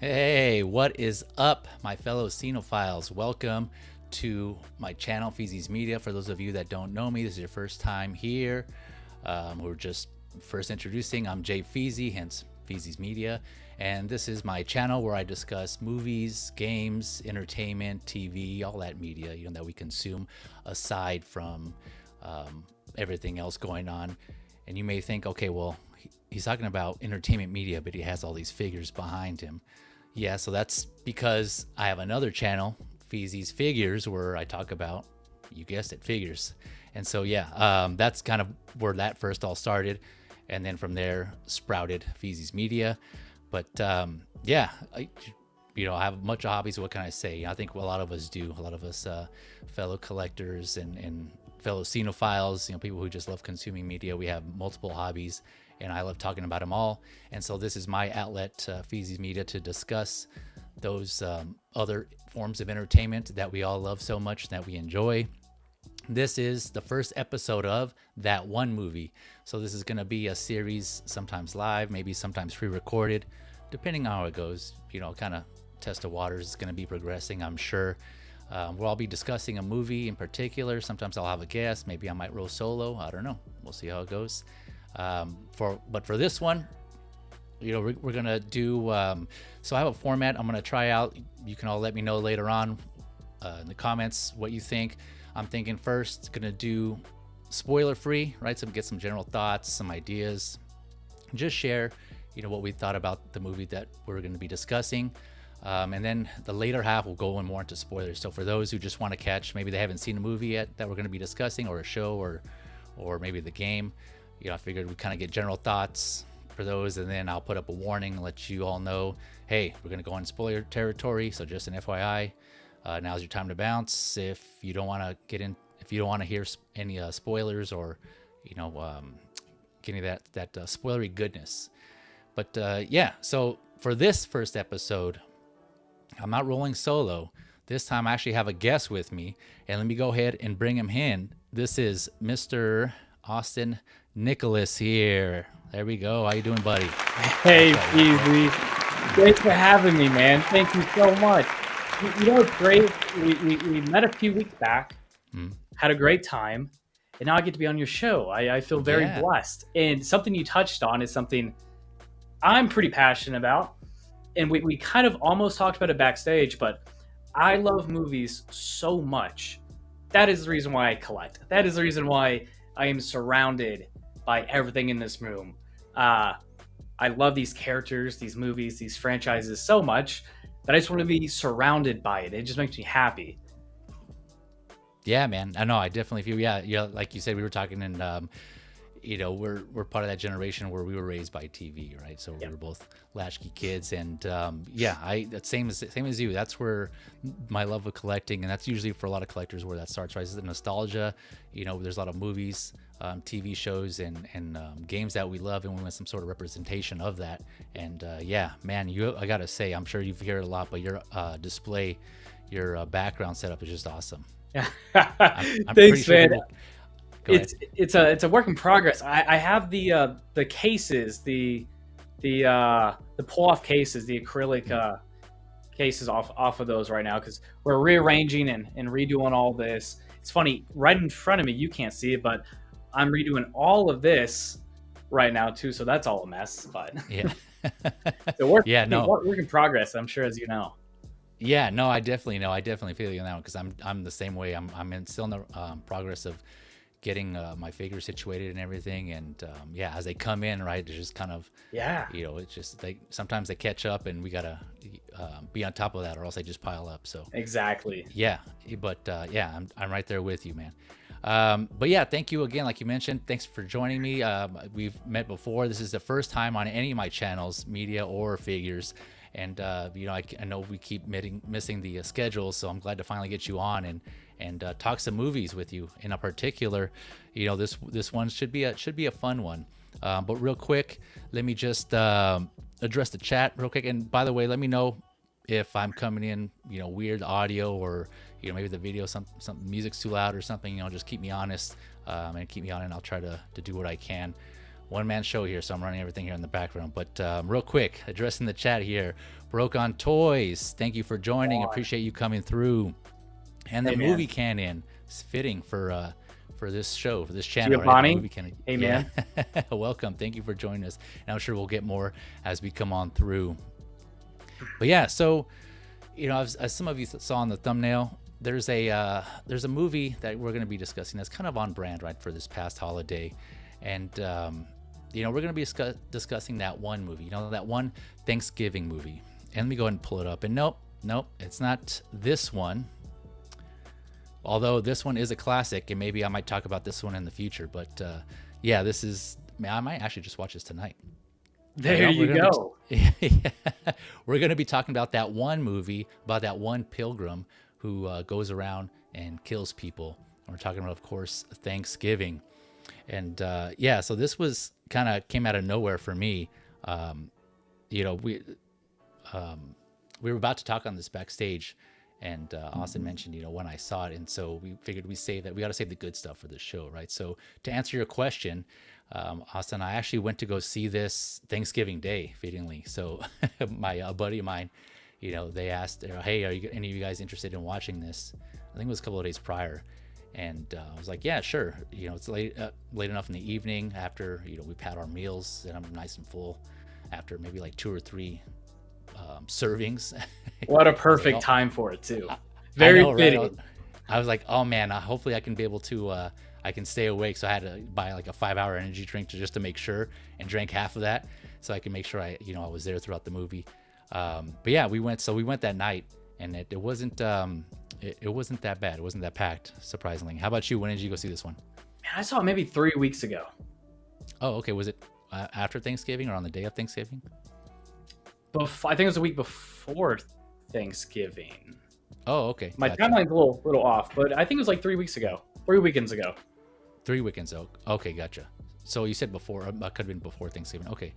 Hey, what is up, my fellow Cinephiles? Welcome to my channel, Feezys Media. For those of you that don't know me, this is your first time here. We're just first introducing. I'm Jay Feezy, hence Feezys Media, and this is my channel where I discuss movies, games, entertainment, TV, all that media that we consume aside from everything else going on. And you may think, okay, well, he's talking about entertainment media, but he has all these figures behind him. Yeah, so that's because I have another channel, FeezysFigures, where I talk about, you guessed it, figures. And so, yeah, that's kind of where that first all started. And then from there sprouted Feezys Media. But yeah, I have a bunch of hobbies. What can I say? I think a lot of us do. A lot of us fellow collectors and fellow cinephiles, people who just love consuming media. We have multiple hobbies, and I love talking about them all. And so this is my outlet, Feezys Media, to discuss those other forms of entertainment that we all love so much, that we enjoy. This is the first episode of That One Movie. So this is going to be a series, sometimes live, maybe sometimes pre-recorded, depending on how it goes. Kind of test the waters. It's going to be progressing, I'm sure. We'll all be discussing a movie in particular. Sometimes I'll have a guest. Maybe I might roll solo. I don't know. We'll see how it goes. But for this one, we're gonna do. So I have a format I'm gonna try out. You can all let me know later on in the comments what you think. I'm thinking first gonna do spoiler free, right? So get some general thoughts, some ideas, just share, what we thought about the movie that we're gonna be discussing. And then the later half will go in more into spoilers. So for those who just want to catch, maybe they haven't seen a movie yet that we're going to be discussing, or a show, or maybe the game, I figured we'd kind of get general thoughts for those, and then I'll put up a warning and let you all know, hey, we're going to go on spoiler territory. So just an FYI, now's your time to bounce. If you don't want to hear any spoilers or get any of that spoilery goodness. But yeah, so for this first episode, I'm not rolling solo. This time I actually have a guest with me, and let me go ahead and bring him in. This is Mr. Austin Nicholas here. There we go. How you doing, buddy? Hey, Feezy. Thanks for having me, man. Thank you so much. It's great. We met a few weeks back, had a great time, and now I get to be on your show. I feel very blessed. And something you touched on is something I'm pretty passionate about. And we kind of almost talked about it backstage, but I love movies so much. That is the reason why I collect. That is the reason why I am surrounded by everything in this room. I love these characters, these movies, these franchises so much that I just want to be surrounded by it. It just makes me happy. Yeah, man. I know. I definitely feel. Yeah. Like you said, we were talking, and we're part of that generation where we were raised by TV, right? So we were both latchkey kids, and same as you. That's where my love of collecting, and that's usually for a lot of collectors where that starts, right? It's the nostalgia. There's a lot of movies, TV shows, and games that we love, and we want some sort of representation of that. And I gotta say, I'm sure you've heard a lot, but your display, your background setup is just awesome. I'm Thanks, sure man. It's a work in progress. I have the cases, the pull off cases, the acrylic cases off of those right now, because we're rearranging and redoing all this. It's funny, right in front of me, you can't see it, but I'm redoing all of this right now too. So that's all a mess. But yeah, work in progress. I'm sure, as you know. Yeah, no, I definitely know. I definitely feel you on that one, because I'm the same way. I'm still in the progress of getting my figures situated and everything, and as they come in, right, it's just kind of it's just sometimes they catch up, and we gotta be on top of that, or else they just pile up. So exactly. I'm right there with you, man. But yeah, thank you again, like you mentioned. Thanks for joining me. We've met before. This is the first time on any of my channels, media or figures. And I know we keep missing the schedule, so I'm glad to finally get you on and talk some movies with you. In a particular, this one should be a fun one. But real quick, let me just address the chat real quick. And by the way, let me know if I'm coming in, weird audio, or maybe the video, some music's too loud or something. Just keep me honest and keep me on, and I'll try to do what I can one-man show here, so I'm running everything here in the background. But real quick, addressing the chat here, Broke on Toys, thank you for joining. Appreciate you coming through. And the movie canon is fitting for this show, for this channel. Giovanni, right? hey man. Yeah. Welcome. Thank you for joining us. And I'm sure we'll get more as we come on through. But yeah, so, you know, as some of you saw on the thumbnail, there's a movie that we're going to be discussing that's kind of on brand, right, for this past holiday. And, you know, we're going to be discussing that one movie, you know, that one Thanksgiving movie. And let me go ahead and pull it up. And nope, it's not this one. Although this one is a classic, and maybe I might talk about this one in the future. But yeah, this is, I might actually just watch this tonight. There you go. We're going to be talking about that one movie, about that one pilgrim who goes around and kills people. And we're talking about, of course, Thanksgiving. And yeah, so this was kind of came out of nowhere for me. You know, we were about to talk on this backstage, and Austin mentioned, you know, when I saw it, and so we figured we got to save the good stuff for this show, right? So to answer your question, Austin, I actually went to go see this Thanksgiving Day, fittingly. So a buddy of mine, you know, they asked, hey, are any of you guys interested in watching this? I think it was a couple of days prior. And I was like, yeah, sure. You know, it's late enough in the evening after, you know, we've had our meals and I'm nice and full after maybe like 2 or 3 servings. What a perfect time for it too. Very fitting. Right? I was like, oh man, hopefully I can be able to, I can stay awake. So I had to buy like a 5-hour energy drink just to make sure, and drank half of that so I can make sure I was there throughout the movie. But yeah, we went that night, and it wasn't, it wasn't that bad. It wasn't that packed, surprisingly. How about you? When did you go see this one? Man, I saw it maybe 3 weeks ago. Oh, okay. Was it after Thanksgiving or on the day of Thanksgiving? I think it was a week before Thanksgiving. Oh, okay. My timeline's a little off, but I think it was like 3 weeks ago. 3 weekends ago. 3 weekends ago. Okay, gotcha. So you said before, could have been before Thanksgiving. Okay,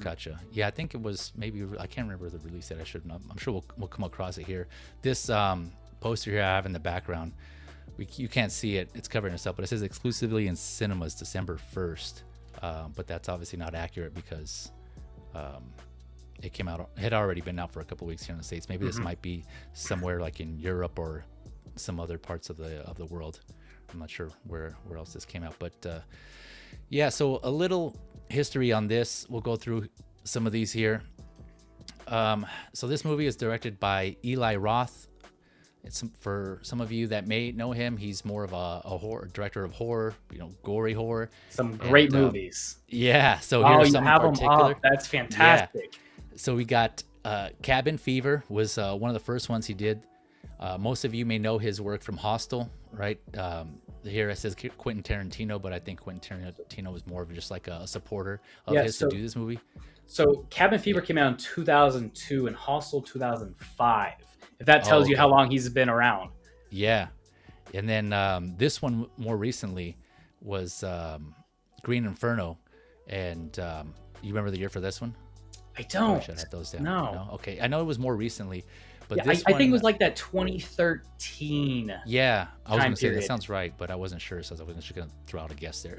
gotcha. Yeah, I think it was maybe, I can't remember the release date. I should know. I'm sure we'll come across it here. This poster here I have in the background, you can't see it. It's covering us up, but it says exclusively in cinemas December 1st. But that's obviously not accurate because it had already been out for a couple weeks here in the States. Maybe this might be somewhere like in Europe or some other parts of the world. I'm not sure where else this came out, but yeah. So a little history on this. We'll go through some of these here. So this movie is directed by Eli Roth. It's for some of you that may know him. He's more of a horror director of horror, gory horror. Some great movies. Yeah. So here's some in particular. That's fantastic. Yeah. So we got Cabin Fever was one of the first ones he did. Most of you may know his work from Hostel, right? Here it says Quentin Tarantino, but I think Quentin Tarantino was more of just like a supporter of his to do this movie. So Cabin Fever came out in 2002 and Hostel 2005. If that tells you how long he's been around. Yeah. And then this one more recently was Green Inferno. And you remember the year for this one? I don't. I should have those down. No. Okay. I know it was more recently, but I think it was like that 2013. Yeah. I was going to say that sounds right, but I wasn't sure. So I wasn't just going to throw out a guess there.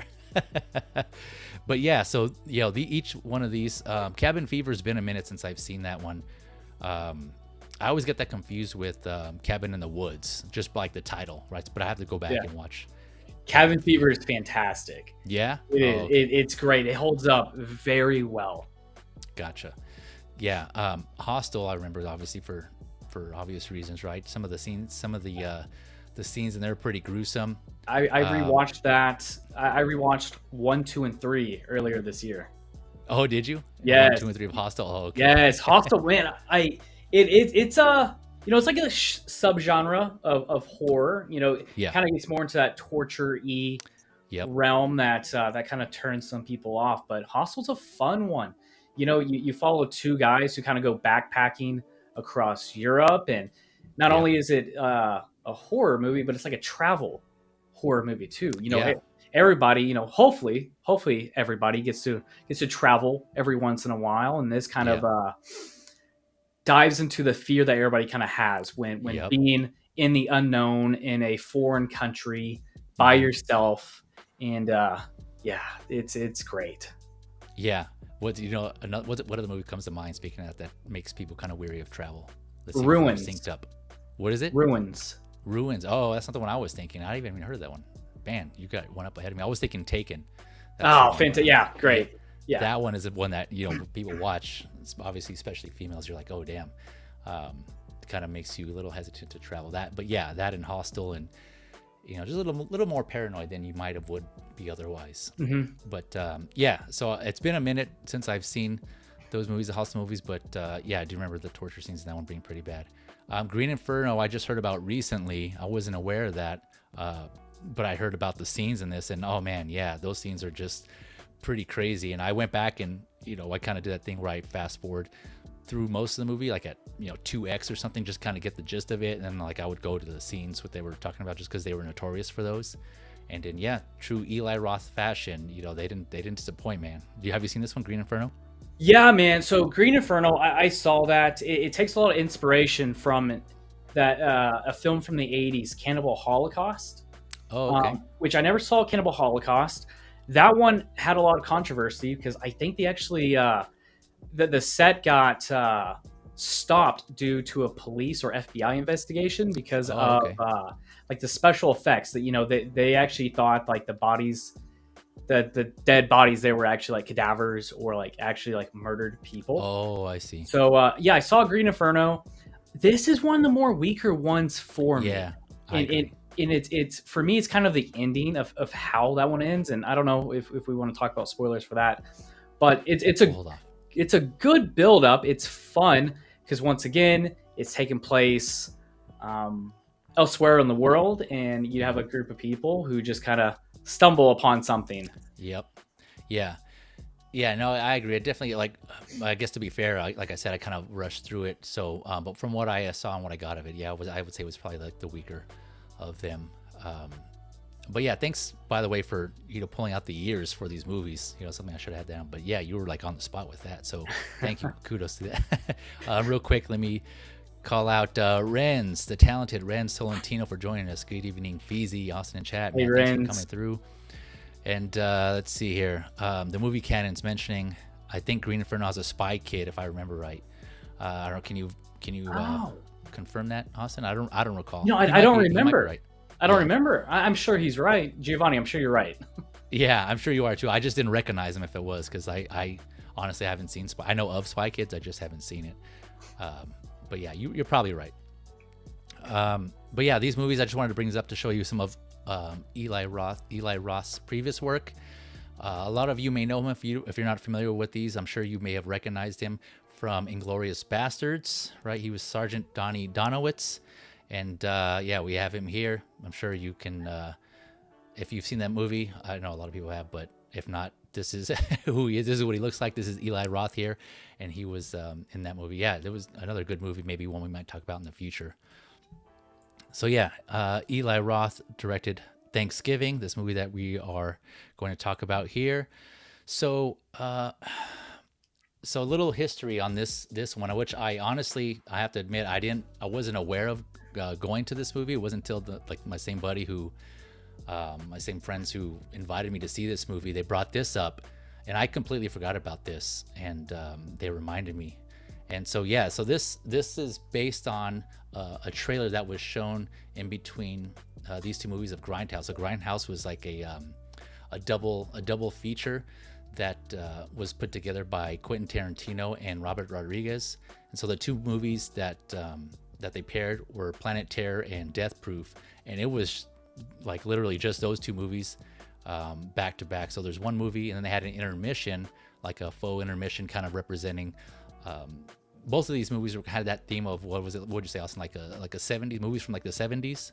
But yeah, so each one of these, Cabin Fever's been a minute since I've seen that one. I always get that confused with Cabin in the Woods, just like the title, right? But I have to go back and watch. Cabin Fever is fantastic. Yeah? It is. Okay. It's great. It holds up very well. Gotcha. Yeah. Hostel, I remember, obviously, for obvious reasons, right? Some of the scenes in there are pretty gruesome. I rewatched that. I rewatched 1, 2, and 3 earlier this year. Oh, did you? Yes. 1, 2, and 3 of Hostel? Oh, okay. Yes. Hostel, man. It's like a subgenre of horror. Kind of gets more into that torture-y realm that kind of turns some people off. But Hostel's a fun one. You follow 2 guys who kind of go backpacking across Europe, and not only is it a horror movie, but it's like a travel horror movie too. Everybody, hopefully everybody gets to travel every once in a while, and this kind of dives into the fear that everybody kind of has when being in the unknown in a foreign country by yourself. And it's great. Yeah. What another what other movie comes to mind? Speaking of that makes people kind of weary of travel. Let's see if we're Ruins. synced up. What is it? Ruins. Ruins. Oh, that's not the one I was thinking. I haven't even heard of that one. Man, you got one up ahead of me. I was thinking Taken. Oh, fantastic! Yeah, great. Yeah, that one is the one that people watch. It's obviously, especially females. You're like, oh damn. Kind of makes you a little hesitant to travel. But yeah, that and Hostel, and just a little more paranoid than you might have would be otherwise. Mm-hmm. But yeah, so it's been a minute since I've seen those movies, the Hostel movies. But yeah, I do remember the torture scenes in that one being pretty bad. Green Inferno, I just heard about recently. I wasn't aware of that, but I heard about the scenes in this, and oh man, yeah, those scenes are just pretty crazy. And I went back and I kind of did that thing where I fast forward through most of the movie, like at 2x or something, just kind of get the gist of it, and then like I would go to the scenes what they were talking about, just because they were notorious for those. And in true Eli Roth fashion, they didn't disappoint, man. Have you seen this one, Green Inferno? Yeah, man. So Green Inferno, I saw that. It takes a lot of inspiration from that a film from the 80s, Cannibal Holocaust. Oh, okay. Which I never saw, Cannibal Holocaust. That one had a lot of controversy because I think they actually the set got stopped due to a police or FBI investigation because of like the special effects that they actually thought like the bodies, the dead bodies, they were actually like cadavers or like actually like murdered people. Oh, I see. So yeah, I saw Green Inferno. This is one of the more weaker ones for me. Yeah, and it's for me, it's kind of the ending of how that one ends, and I don't know if we want to talk about spoilers for that, but it's a good build up. It's fun because once again, it's taking place elsewhere in the world, and you have a group of people who just kind of stumble upon something. Yep. Yeah, no, I agree. It definitely, like, I guess to be fair, like I said, I kind of rushed through it. So, but from what I saw and what I got of it, I would say it was probably like the weaker of them. But yeah, thanks by the way for pulling out the years for these movies. Something I should have had down. But yeah, you were like on the spot with that. So thank you, kudos to that. Real quick, let me call out Renz, the talented Renz Tolentino, for joining us. Good evening, Feezy, Austin, and chat. Hey, man, Renz. thanks for coming through. And let's see here. The movie canon's mentioning, I think Green Inferno has a spy kid, if I remember right. I don't know. Can you confirm that, Austin? I don't recall. No, I don't remember. Right. I don't remember. I'm sure he's right. Giovanni, I'm sure you're right. Yeah, I'm sure you are too. I just didn't recognize him if it was, because I honestly haven't seen Spy. I know of Spy Kids, I just haven't seen it. But yeah, you're probably right. But yeah, these movies, I just wanted to bring this up to show you some of Eli Roth's previous work. A lot of you may know him if you're not familiar with these. I'm sure you may have recognized him from Inglourious Bastards, right? He was Sergeant Donnie Donowitz, and yeah, we have him here. I'm sure you can, if you've seen that movie. I know a lot of people have, but if not, this is who he is. This is what he looks like. This is Eli Roth here, and he was in that movie. Yeah, there was another good movie, maybe one we might talk about in the future. So yeah, Eli Roth directed Thanksgiving, this movie that we are going to talk about here. So so a little history on this one, which I honestly, I have to admit, I wasn't aware of going to this movie. It wasn't until my same buddy who, my same friends who invited me to see this movie, they brought this up, and I completely forgot about this, and they reminded me. And so yeah, so this is based on a trailer that was shown in between these two movies of Grindhouse. So Grindhouse was like a double feature that was put together by Quentin Tarantino and Robert Rodriguez. And so the two movies that they paired were Planet Terror and Death Proof, and it was like literally just those two movies back to back. So there's one movie, and then they had an intermission, like a faux intermission, kind of representing. Both of these movies had that theme of, what was it? What would you say, Austin? Like a 70s movies from like the 70s.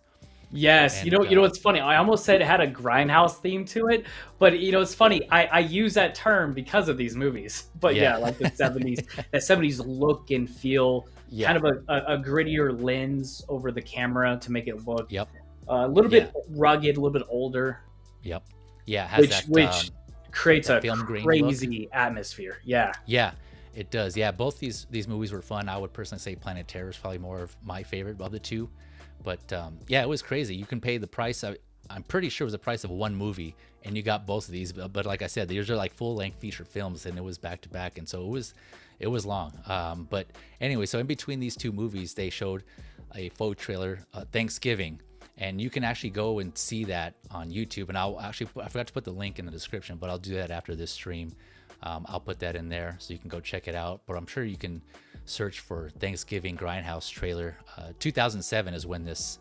Yes, and, you know what's funny? I almost said it had a Grindhouse theme to it, but it's funny. I use that term because of these movies. But yeah like the 70s, that 70s look and feel, kind of a grittier lens over the camera to make it look a little bit rugged, a little bit older. Yep. Yeah, it has which creates a film crazy atmosphere. Yeah. Yeah. It does. Yeah, both these movies were fun. I would personally say Planet Terror is probably more of my favorite of the two. But yeah, it was crazy. You can pay the price. I'm pretty sure it was the price of one movie, and you got both of these. But like I said, these are like full length feature films, and it was back to back, and so it was long. But anyway, so in between these two movies, they showed a faux trailer, Thanksgiving, and you can actually go and see that on YouTube. And I forgot to put the link in the description, but I'll do that after this stream. I'll put that in there so you can go check it out. But I'm sure you can search for Thanksgiving Grindhouse trailer. 2007 is when this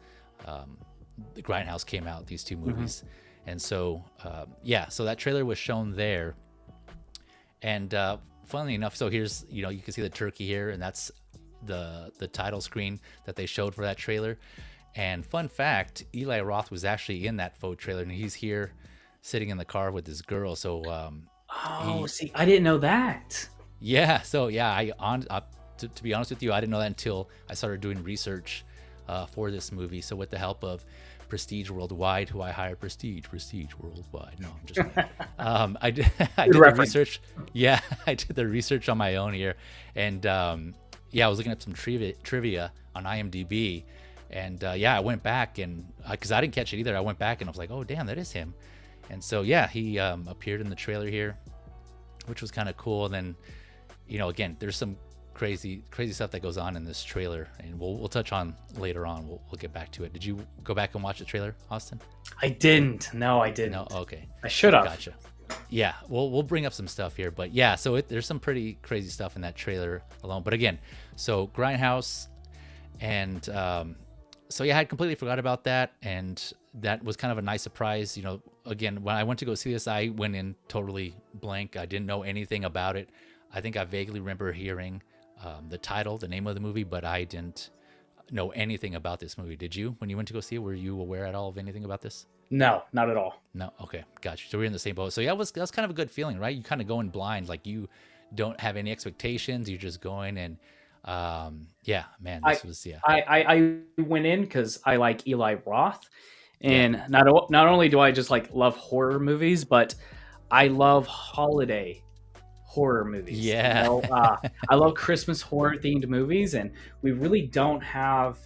the Grindhouse came out, these two movies. And so so that trailer was shown there. And funnily enough, so here's, you can see the turkey here, and that's the title screen that they showed for that trailer. And fun fact, Eli Roth was actually in that faux trailer, and he's here sitting in the car with this girl. So see, I didn't know that. Yeah, so yeah, to be honest with you, I didn't know that until I started doing research for this movie. So with the help of Prestige Worldwide, who I hired, Prestige Worldwide. No, I'm just I did the research. Yeah, I did the research on my own here, and I was looking up some trivia on IMDb, and I went back, and because I didn't catch it either, I went back and I was like, oh damn, that is him. And so he appeared in the trailer here, which was kind of cool. And then again, there's some crazy stuff that goes on in this trailer, and we'll touch on later on. We'll get back to it. Did you go back and watch the trailer, Austin? I didn't. No, I didn't. No, okay. I should have. Gotcha. Yeah, we'll bring up some stuff here, but so there's some pretty crazy stuff in that trailer alone. But again, so Grindhouse, and I had completely forgot about that, and that was kind of a nice surprise. Again, when I went to go see this, I went in totally blank. I didn't know anything about it. I think I vaguely remember hearing the title, the name of the movie, but I didn't know anything about this movie. Did you? When you went to go see it, were you aware at all of anything about this? No, not at all. No? Okay, gotcha. So we're in the same boat. So that was kind of a good feeling, right? You kind of go in blind, like you don't have any expectations. You're just going, and man, this was. I went in because I like Eli Roth, and not only do I just love horror movies, but I love holiday horror movies. Yeah. I love Christmas horror themed movies, and we really don't have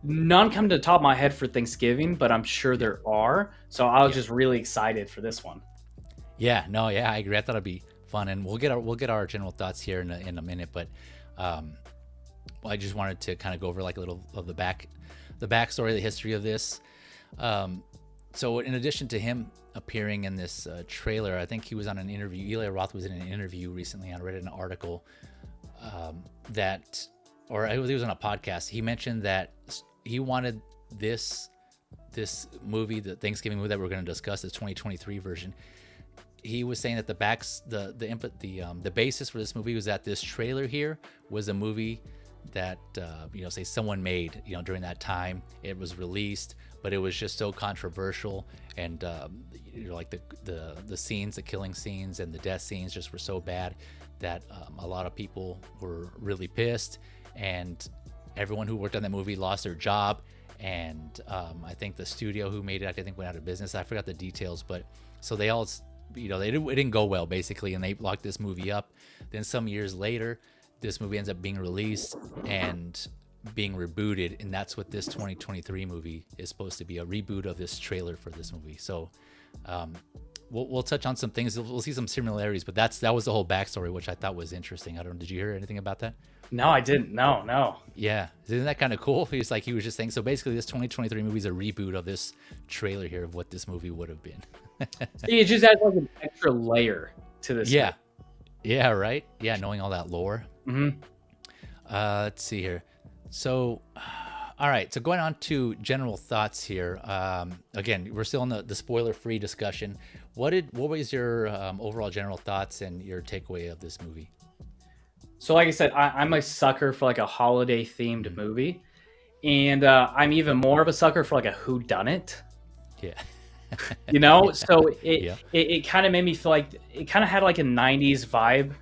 none come to the top of my head for Thanksgiving, but I'm sure there are. So I was just really excited for this one. I agree. I thought it'd be fun, and we'll get our general thoughts here in a minute. But I just wanted to kind of go over a little of the backstory, the history of this. So in addition to him appearing in this trailer, I think he was on an interview. Eli Roth was in an interview recently. I read an article he was on a podcast. He mentioned that he wanted this movie, the Thanksgiving movie that we're going to discuss, this 2023 version. He was saying that the basis for this movie was that this trailer here was a movie that say someone made during that time. It was released, but it was just so controversial, and the scenes, the killing scenes and the death scenes just were so bad that a lot of people were really pissed, and everyone who worked on that movie lost their job. And I think the studio who made it, I think, went out of business. I forgot the details, but so they all it didn't go well, basically, and they locked this movie up. Then some years later, this movie ends up being released and being rebooted, and that's what this 2023 movie is supposed to be, a reboot of this trailer for this movie. So we'll touch on some things. We'll see some similarities, but that was the whole backstory, which I thought was interesting. I don't know, did you hear anything about that? No, I didn't. No. Yeah, isn't that kind of cool? He was just saying, so basically this 2023 movie is a reboot of this trailer here of what this movie would have been. See, it just adds an extra layer to this. Yeah. Movie. Yeah, right? Yeah, knowing all that lore. Mm-hmm. Let's see here. So, all right. So going on to general thoughts here. Again, we're still in the spoiler-free discussion. What was your overall general thoughts and your takeaway of this movie? So like I said, I'm a sucker for a holiday-themed movie. And I'm even more of a sucker for a whodunit. Yeah. So it kind of made me feel like it kind of had a 90s vibe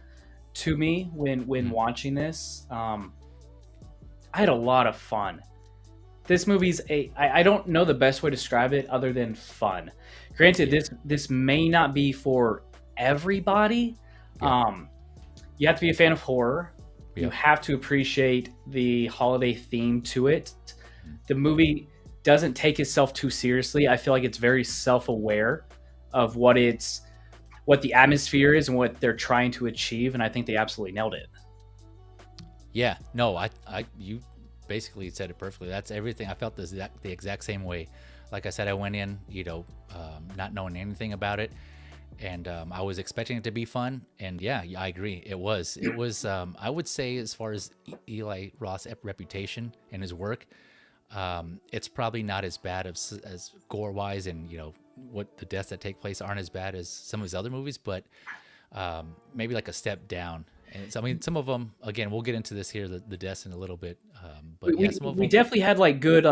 to me when watching this. I had a lot of fun. This movie's I don't know the best way to describe it other than fun. Granted, this may not be for everybody. You have to be a fan of horror. You have to appreciate the holiday theme to it. The movie doesn't take itself too seriously. I feel like it's very self-aware of what the atmosphere is and what they're trying to achieve, and I think they absolutely nailed it. Yeah, no, you basically said it perfectly. That's everything. I felt the exact same way. Like I said, I went in, not knowing anything about it, and I was expecting it to be fun. And yeah, I agree. It was. I would say, as far as Eli Roth's reputation and his work, it's probably not as bad as gore wise, and what the deaths that take place aren't as bad as some of his other movies, but maybe like a step down. And so, I mean, some of them, again, we'll get into this here, the deaths in a little bit. But yeah, some of them, we definitely had like good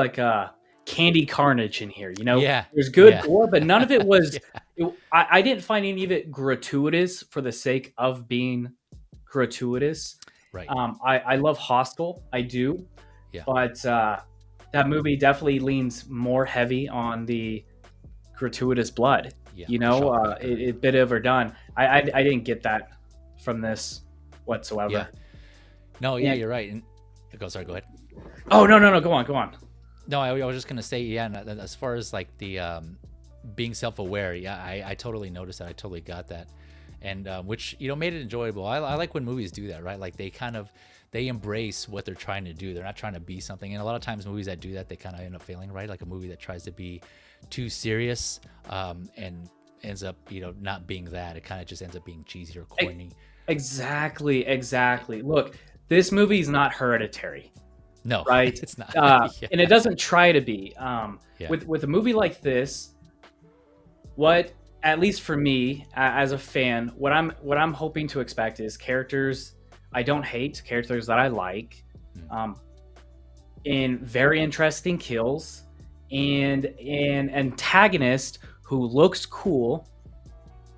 candy carnage in here. Yeah, there's good yeah. gore, but none of it was. Yeah. I didn't find any of it gratuitous for the sake of being gratuitous. Right. I love Hostel, I do, Yeah. but that movie definitely leans more heavy on the gratuitous blood. Yeah, it bit overdone. I didn't get that from this whatsoever. Yeah. No, yeah, you're right. And go ahead. Oh, no, go on. No, I was just gonna say, yeah. As far as like the being self-aware, yeah, I totally noticed that. I totally got that, and which made it enjoyable. I like when movies do that, right? Like they embrace what they're trying to do. They're not trying to be something. And a lot of times movies that do that, they kind of end up failing, right? Like a movie that tries to be too serious and ends up not being that. It kind of just ends up being cheesy or corny. Exactly. Look, this movie is not Hereditary. No, right? It's not. Yeah. And it doesn't try to be. Yeah. With a movie like this, what, at least for me as a fan, what I'm hoping to expect is characters I don't hate, characters that I like, in very interesting kills, and an antagonist who looks cool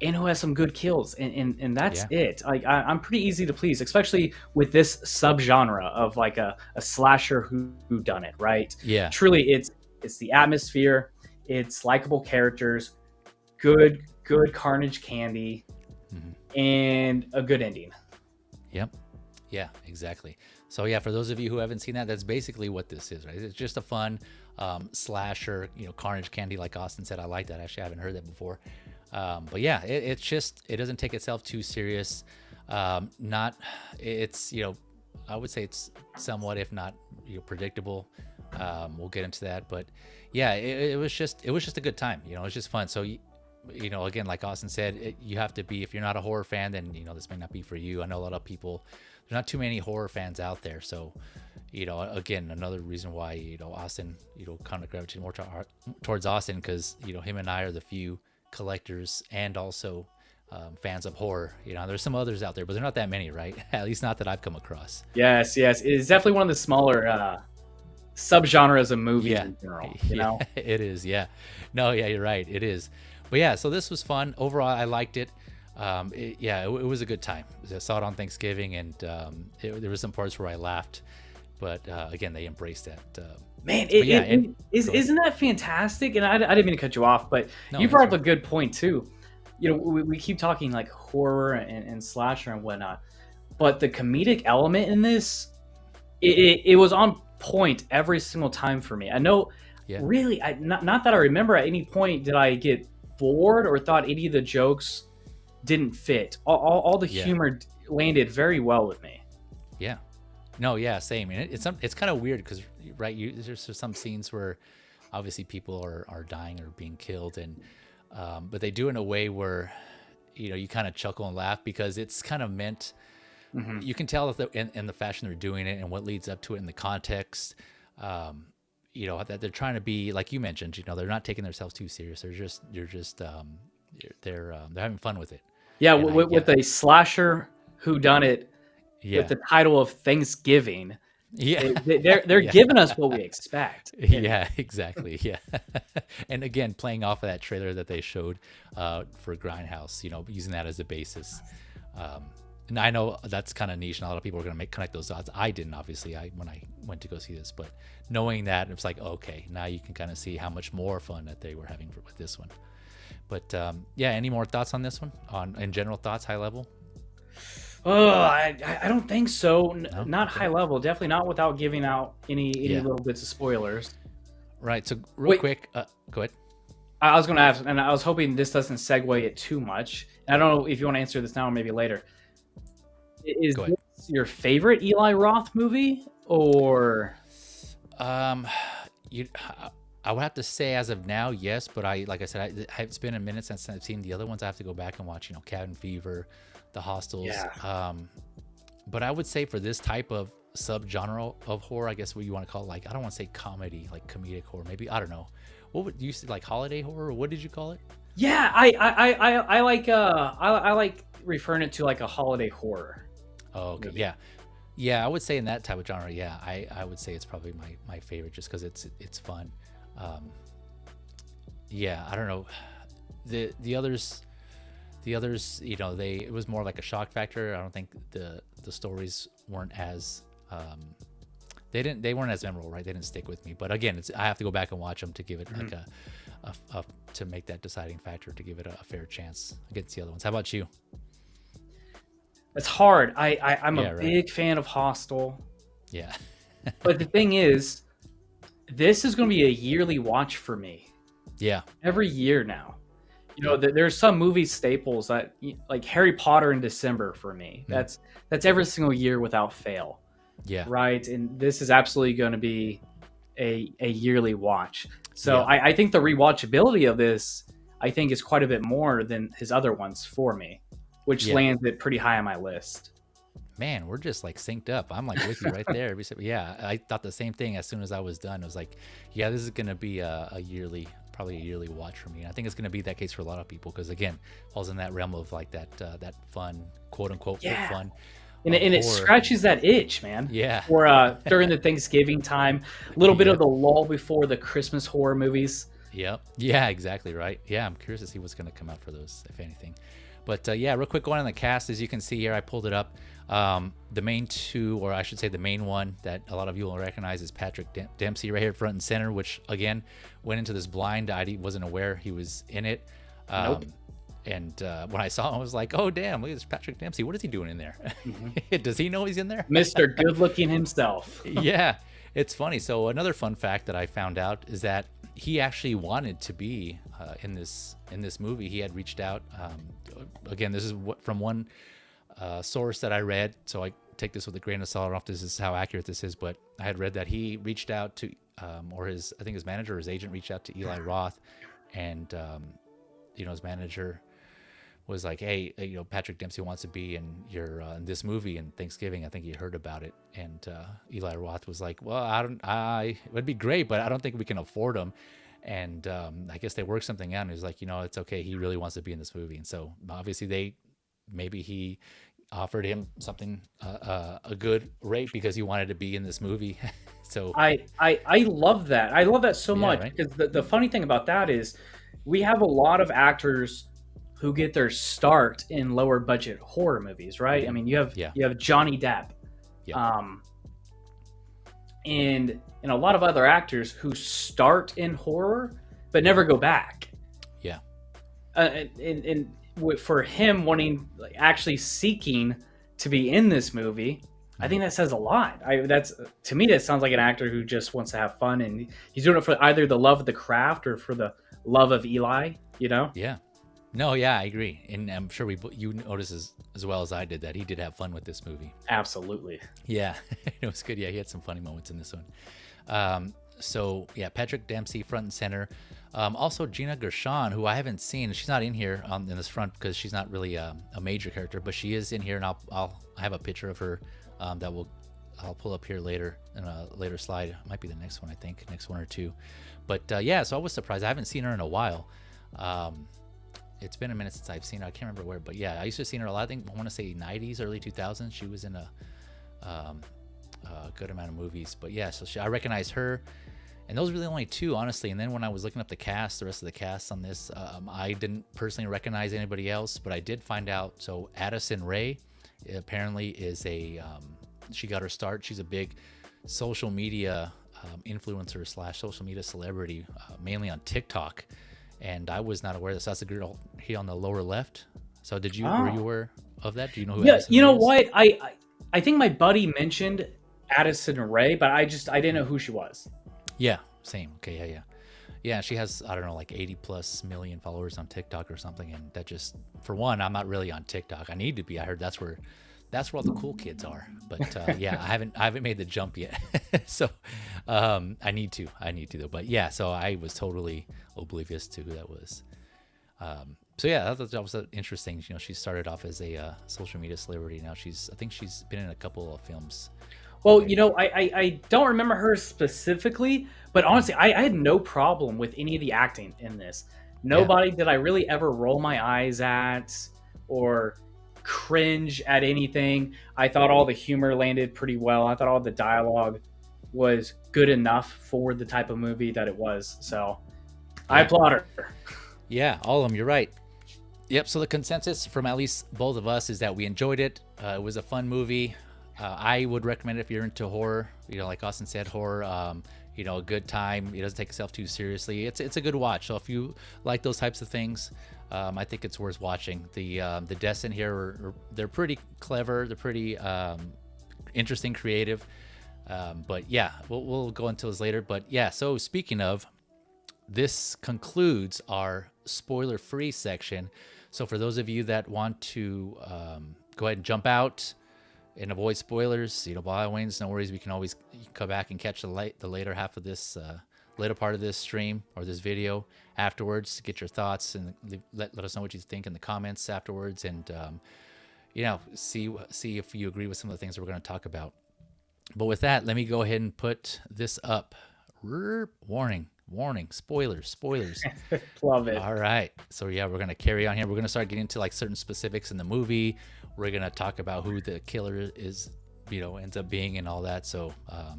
and who has some good kills, and that's it. Like I'm pretty easy to please, especially with this subgenre of like a slasher who done it, right? Yeah. Truly, it's the atmosphere, it's likable characters, good carnage candy, and a good ending. Yep. Yeah, exactly. So yeah, for those of you who haven't seen that, that's basically what this is, right? It's just a fun slasher, carnage candy, like Austin said. I like that. Actually, I haven't heard that before. But yeah, it doesn't take itself too serious. It's I would say it's somewhat, if not predictable. We'll get into that, but yeah, it was just a good time. It's just fun. So again, like Austin said, you have to be, if you're not a horror fan, then this may not be for you. I know a lot of people. There's not too many horror fans out there, so again, another reason why Austin kind of gravitated more towards Austin, because him and I are the few collectors and also fans of horror. There's some others out there, but they're not that many, right? At least not that I've come across. Yes, it is definitely one of the smaller subgenres of movies in general. Yeah, it is. Yeah, no, yeah, you're right. It is. But yeah, so this was fun. Overall, I liked it. It was a good time. I saw it on Thanksgiving, and there were some parts where I laughed, but again, they embraced that. Man, isn't that fantastic? And I didn't mean to cut you off, but you brought up a good point too. We keep talking like horror and slasher and whatnot, but the comedic element in this, it was on point every single time for me. I know, really, not that I remember at any point did I get bored or thought any of the jokes didn't fit. All the humor landed very well with me. Yeah. No, yeah, same. And it's kind of weird because, right, there's some scenes where obviously people are dying or being killed, and but they do it in a way where you kind of chuckle and laugh because it's kind of meant. You can tell that in the fashion they're doing it and what leads up to it in the context. That they're trying to be, like you mentioned. They're not taking themselves too serious. They're having fun with it. Yeah, with a slasher whodunit. Yeah. With the title of Thanksgiving. Yeah. They're giving us what we expect. Yeah, exactly. Yeah. And again, playing off of that trailer that they showed for Grindhouse, using that as a basis. And I know that's kind of niche, and a lot of people are going to connect those dots. I didn't, obviously, when I went to go see this, but knowing that, it's like, okay, now you can kind of see how much more fun that they were having with this one. But any more thoughts on this one? In general thoughts, high level? Oh, I don't think so. No? Not high level. Definitely not without giving out any little bits of spoilers. Right. So real quick, go ahead. I was going to ask, and I was hoping this doesn't segue it too much. And I don't know if you want to answer this now or maybe later. Is this your favorite Eli Roth movie, or? I would have to say as of now, yes. But like I said, it's been a minute since I've seen the other ones. I have to go back and watch, Cabin Fever, The Hostels. Yeah. But I would say for this type of subgenre of horror, I guess what you want to call it, like, I don't want to say comedy, like comedic horror, maybe, I don't know. What would you say, like holiday horror? Or what did you call it? Yeah, I like referring it to like a holiday horror. Oh, okay. Movie. Yeah. I would say in that type of genre, yeah, I would say it's probably my favorite just because it's fun. Yeah, I don't know. The others, it was more like a shock factor. I don't think the stories weren't as they weren't as memorable, right? They didn't stick with me. But again, I have to go back and watch them to give it like to make that deciding factor, to give it a fair chance against the other ones. How about you? It's hard. I'm a big fan of Hostel. Yeah. But the thing is, this is going to be a yearly watch for me. Yeah. Every year now. There's some movie staples that, like Harry Potter in December for me. That's every single year without fail. Yeah. Right. And this is absolutely going to be a yearly watch. So I think the rewatchability of this, I think, is quite a bit more than his other ones for me, which lands it pretty high on my list. Man, we're just like synced up. I'm like with you right there. Yeah, I thought the same thing as soon as I was done. I was like, yeah, this is going to be probably a yearly watch for me. And I think it's going to be that case for a lot of people because, again, falls in that realm of like that fun, quote unquote, fun. And it scratches that itch, man. Yeah. Or during the Thanksgiving time, a little bit of the lull before the Christmas horror movies. Yep. Yeah, exactly right. Yeah, I'm curious to see what's going to come out for those, if anything. But yeah, real quick one on the cast. As you can see here, I pulled it up. The main two, or I should say the main one that a lot of you will recognize is Patrick Dempsey right here front and center, which again, went into this blind. I wasn't aware he was in it. Nope. And when I saw him, I was like, oh, damn, look at this Patrick Dempsey. What is he doing in there? Does he know he's in there? Mr. Good Looking himself. Yeah, it's funny. So another fun fact that I found out is that he actually wanted to be in this movie. He had reached out. Again, this is from one source that I read, so I take this with a grain of salt. I don't know if this is how accurate this is, but I had read that he reached out to, or I think his manager or his agent reached out to Eli Roth, and his manager was like, hey, Patrick Dempsey wants to be in in this movie in Thanksgiving. I think he heard about it. And Eli Roth was like, well, it would be great, but I don't think we can afford him. And I guess they worked something out and he was like, it's okay. He really wants to be in this movie. And so obviously maybe he offered him something, a good rate because he wanted to be in this movie. So I love that. I love that so much, right? Because the funny thing about that is we have a lot of actors who get their start in lower budget horror movies, right? I mean, you have Johnny Depp, and a lot of other actors who start in horror but never go back. Yeah, and for him wanting, actually seeking to be in this movie, I think that says a lot. To me, that sounds like an actor who just wants to have fun, and he's doing it for either the love of the craft or for the love of Eli. Yeah. No, yeah, I agree, and I'm sure you noticed as well as I did that he did have fun with this movie. Absolutely. Yeah, it was good. Yeah, he had some funny moments in this one. So yeah, Patrick Dempsey front and center. Also Gina Gershon, who I haven't seen. She's not in here in this front because she's not really a major character, but she is in here, and I have a picture of her that I'll pull up here later in a later slide. It might be the next one, I think, next one or two. But yeah, so I was surprised. I haven't seen her in a while. It's been a minute since I've seen her. I can't remember where, but yeah, I used to see her a lot. I think I want to say 90s, early 2000s. She was in a good amount of movies. But yeah, so I recognize her, and those were the only two, honestly. And then when I was looking up the rest of the cast on this, I didn't personally recognize anybody else, but I did find out. So Addison Rae apparently is she got her start. She's a big social media influencer / social media celebrity, mainly on TikTok. And I was not aware of this. That's the girl here on the lower left. So were you aware of that? Do you know who Addison Rae is? What? I think my buddy mentioned Addison Rae, but I didn't know who she was. Yeah. Same. Okay. Yeah. Yeah. Yeah. She has, I don't know, like 80 plus million followers on TikTok or something. And that just, for one, I'm not really on TikTok. I need to be. I heard that's where all the cool kids are. But yeah, I haven't made the jump yet. So I need to though. But yeah, so I was totally oblivious to who that was. So yeah, that was interesting. You know, she started off as a social media celebrity. Now I think she's been in a couple of films. Well, you know, I don't remember her specifically, but honestly, I had no problem with any of the acting in this. Nobody did I really ever roll my eyes at or cringe at anything. I thought all the humor landed pretty well. I thought all the dialogue was good enough for the type of movie that it was. So I applaud her. Yeah, all of them. You're right. Yep. So the consensus from at least both of us is that we enjoyed it. It was a fun movie. I would recommend it if you're into horror. You know, like Austin said, horror. You know, a good time. It doesn't take itself too seriously. It's a good watch. So if you like those types of things, I think it's worth watching. The deaths in here they're pretty clever. They're pretty interesting, creative. But yeah, we'll go into this later. But yeah, so speaking of, this concludes our spoiler-free section. So for those of you that want to go ahead and jump out and avoid spoilers, you know, by all means, no worries. We can always come back and catch the later half of this, later part of this stream or this video afterwards to get your thoughts and let us know what you think in the comments afterwards, and you know, see if you agree with some of the things that we're going to talk about. But with that, let me go ahead and put this up. Warning, spoilers. Love it. All right. So yeah, we're going to carry on here. We're going to start getting into like certain specifics in the movie. We're going to talk about who the killer is, you know, ends up being and all that. So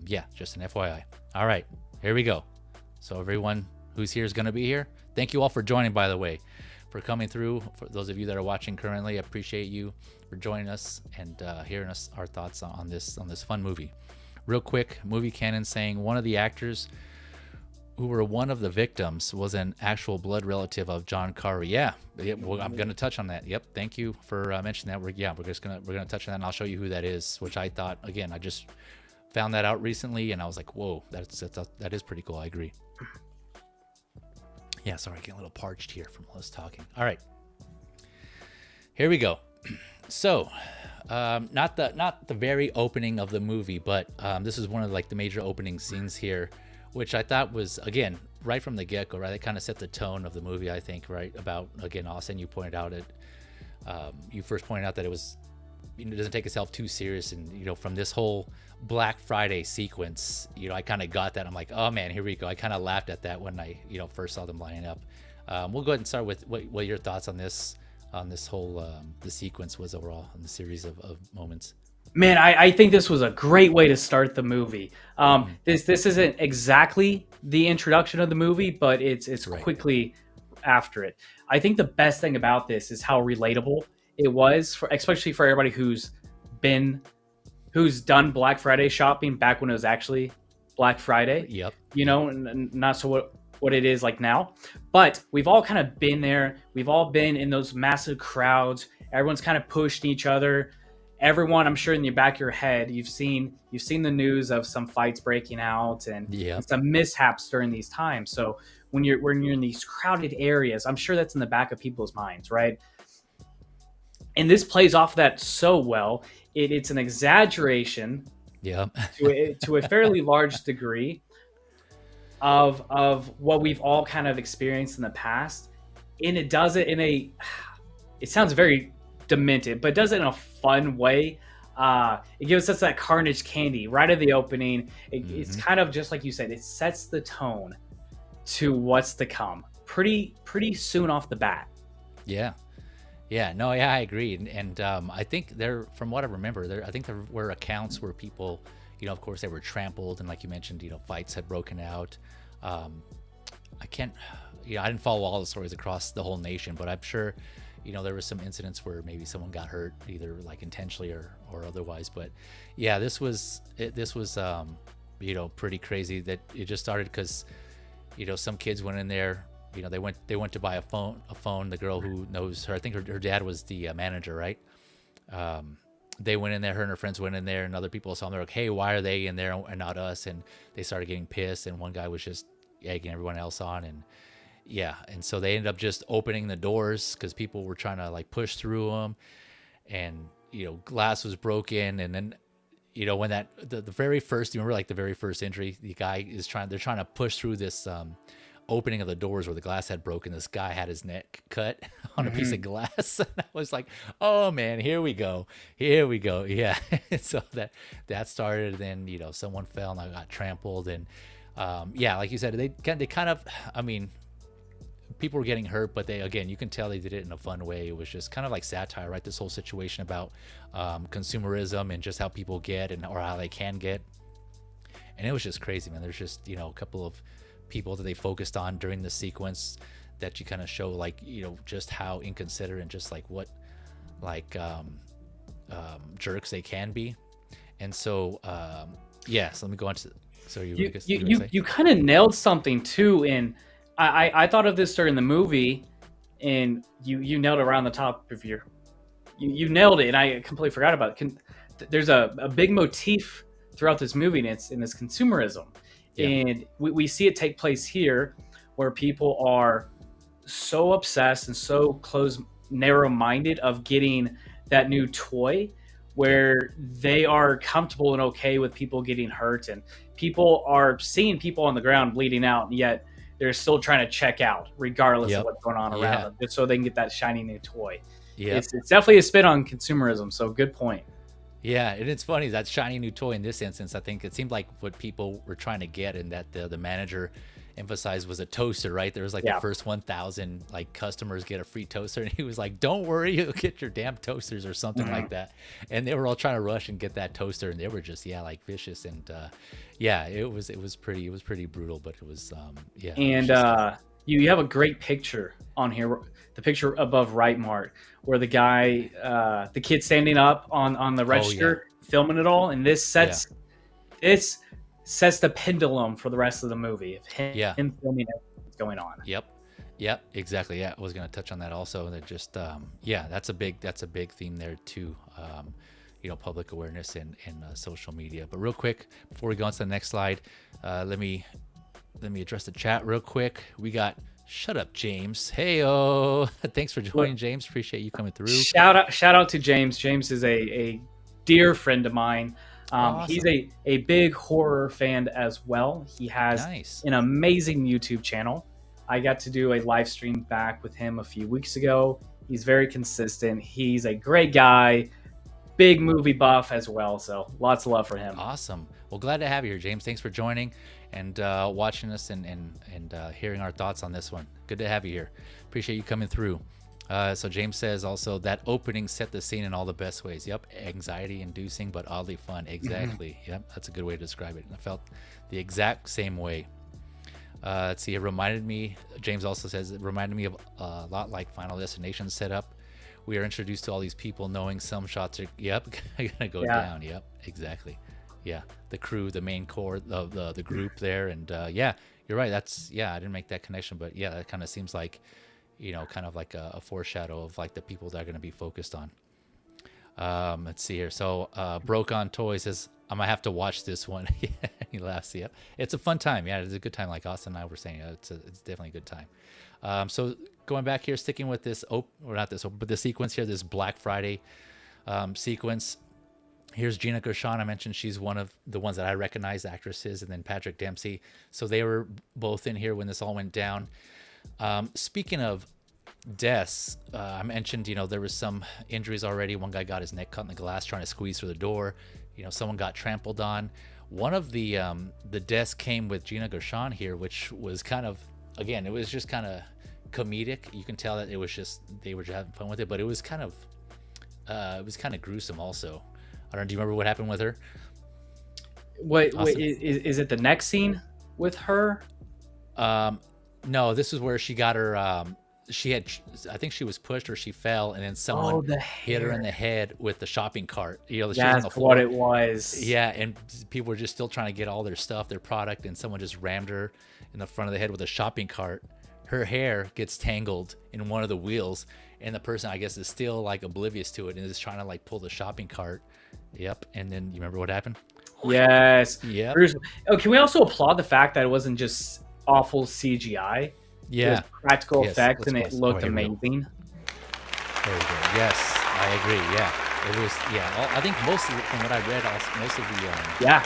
yeah, just an FYI. All right, here we go. So everyone who's here is going to be here. Thank you all for joining, by the way, for coming through. For those of you that are watching currently, I appreciate you for joining us and hearing our thoughts on this fun movie. Real quick, movie canon saying one of the actors who were one of the victims was an actual blood relative of John Curry. Yeah, well, I'm going to touch on that. Yep, thank you for mentioning that. We're gonna touch on that, and I'll show you who that is, which I thought, again, I just found that out recently, and I was like, whoa, that is pretty cool. I agree. Yeah, sorry, getting a little parched here from all this talking. All right, here we go. So, not the very opening of the movie, but this is one of like the major opening scenes here, which I thought was, again, right from the get-go, right? It kind of set the tone of the movie, I think, right? About, again, Austin, you pointed out it. You first pointed out that it was, you know, it doesn't take itself too serious, and you know, from this whole Black Friday sequence, you know, I kind of got that. I'm like, oh man, here we go. I kind of laughed at that when I, you know, first saw them lining up. We'll go ahead and start with what your thoughts on this whole the sequence was overall, on the series of moments. Man, I think this was a great way to start the movie. This isn't exactly the introduction of the movie, but it's right, quickly after it. I think the best thing about this is how relatable it was, especially for everybody who's done Black Friday shopping back when it was actually Black Friday. Yep. You know, and not so what it is like now. But we've all kind of been there. We've all been in those massive crowds. Everyone's kind of pushing each other. Everyone, I'm sure in the back of your head, you've seen the news of some fights breaking out and some mishaps during these times. So when you're in these crowded areas, I'm sure that's in the back of people's minds, right? And this plays off that so well. It's an exaggeration, to a fairly large degree of what we've all kind of experienced in the past, and it does it in a. It sounds very demented, but it does it in a fun way. It gives us that carnage candy right at the opening. It's kind of just like you said. It sets the tone to what's to come pretty soon off the bat. I agree, and I think from what I remember, I think there were accounts where people, you know, of course, they were trampled, and like you mentioned, you know, fights had broken out. I didn't follow all the stories across the whole nation, but I'm sure, you know, there were some incidents where maybe someone got hurt, either like intentionally or otherwise. But yeah, this was you know, pretty crazy that it just started because, you know, some kids went in there. You know, they went to buy a phone. The girl who knows her, I think her dad was the manager, right? They went in there, her and her friends went in there, and other people saw them. They're like, hey, why are they in there and not us? And they started getting pissed, and one guy was just egging everyone else on. And yeah, and so they ended up just opening the doors because people were trying to like push through them, and glass was broken. And then when the very first, you remember like the very first injury, they're trying to push through this opening of the doors where the glass had broken. This guy had his neck cut on a piece of glass. And I was like, oh man, here we go. Yeah. So that started. Then someone fell and I got trampled. And yeah, like you said, they kind of, I mean, people were getting hurt, but you can tell they did it in a fun way. It was just kind of like satire, right? This whole situation about consumerism and just how people get or how they can get. And it was just crazy, man. There's just a couple of people that they focused on during the sequence that you kind of show, like just how inconsiderate and just like what jerks they can be. And so so let me go on to, so you kind of nailed something too. And I thought of this during the movie, and you nailed it around the top of you nailed it, and I completely forgot about it. There's a big motif throughout this movie, and it's consumerism. Yeah. And we see it take place here, where people are so obsessed and so narrow-minded of getting that new toy, where they are comfortable and okay with people getting hurt, and people are seeing people on the ground bleeding out, and yet they're still trying to check out regardless of what's going on around them, just so they can get that shiny new toy. It's definitely a spin on consumerism, so good point. Yeah, and it's funny, that shiny new toy in this instance, I think it seemed like what people were trying to get, and that the manager emphasized, was a toaster, right? There was like the first 1,000 like customers get a free toaster, and he was like, don't worry, you'll get your damn toasters or something like that. And they were all trying to rush and get that toaster, and they were just like vicious. And it was pretty brutal, but it was And you have a great picture on here, the picture above right, Mart, where the guy, the kid standing up on the register, filming it all, and this sets the pendulum for the rest of the movie of him filming what's going on. Yep, exactly. Yeah, I was gonna touch on that also. That just that's a big theme there too. Public awareness and social media. But real quick, before we go on to the next slide, let me address the chat real quick. We got Shut Up James. Hey-o. Thanks for joining, James. Appreciate you coming through. Shout out to James. James is a dear friend of mine. Awesome. He's a big horror fan as well. He has an amazing YouTube channel. I got to do a live stream back with him a few weeks ago. He's very consistent. He's a great guy, big movie buff as well. So lots of love for him. Awesome. Well, glad to have you here, James. Thanks for joining and watching us and hearing our thoughts on this one. Good to have you here. Appreciate you coming through. So James says also that opening set the scene in all the best ways. Yep, anxiety inducing but oddly fun. Exactly. Yep, that's a good way to describe it. I felt the exact same way. Let's see, James also says it reminded me of a lot like Final Destination setup. We are introduced to all these people knowing some shots are gonna go down. Yep, exactly. Yeah, the crew, the main core of the group there, and you're right. I didn't make that connection, but that kind of seems like, kind of like a foreshadow of like the people that are going to be focused on. Let's see here. So Broke on Toy says, I'm gonna have to watch this one. He laughs. Yep, it's a fun time. Yeah, it's a good time. Like Austin and I were saying, it's definitely a good time. So going back here, sticking with this, but the sequence here, this Black Friday sequence. Here's Gina Gershon. I mentioned she's one of the ones that I recognize, actresses, and then Patrick Dempsey. So they were both in here when this all went down. Speaking of deaths, I mentioned, there was some injuries already. One guy got his neck cut in the glass trying to squeeze through the door. Someone got trampled on. One of the deaths came with Gina Gershon here, which was kind of, again, it was just kind of comedic. You can tell that it was just, they were just having fun with it, but it was kind of gruesome also. I don't know. Do you remember what happened with her? Wait, is it the next scene with her? No, this is where she got her. I think she was pushed or she fell, and then someone hit her in the head with the shopping cart. She was on the floor. What it was. Yeah, and people were just still trying to get all their stuff, their product, and someone just rammed her in the front of the head with a shopping cart. Her hair gets tangled in one of the wheels, and the person, I guess, is still like oblivious to it and is trying to like pull the shopping cart. Yep. And then you remember what happened? Yes. Yeah. Oh, can we also applaud the fact that it wasn't just awful CGI. It was Yeah. practical Yes. effects, Let's and it pause. Oh, looked here we go. amazing. There we go. Yes, I agree. Yeah, it was. Yeah, I think most of it, from what I read, most of Yeah.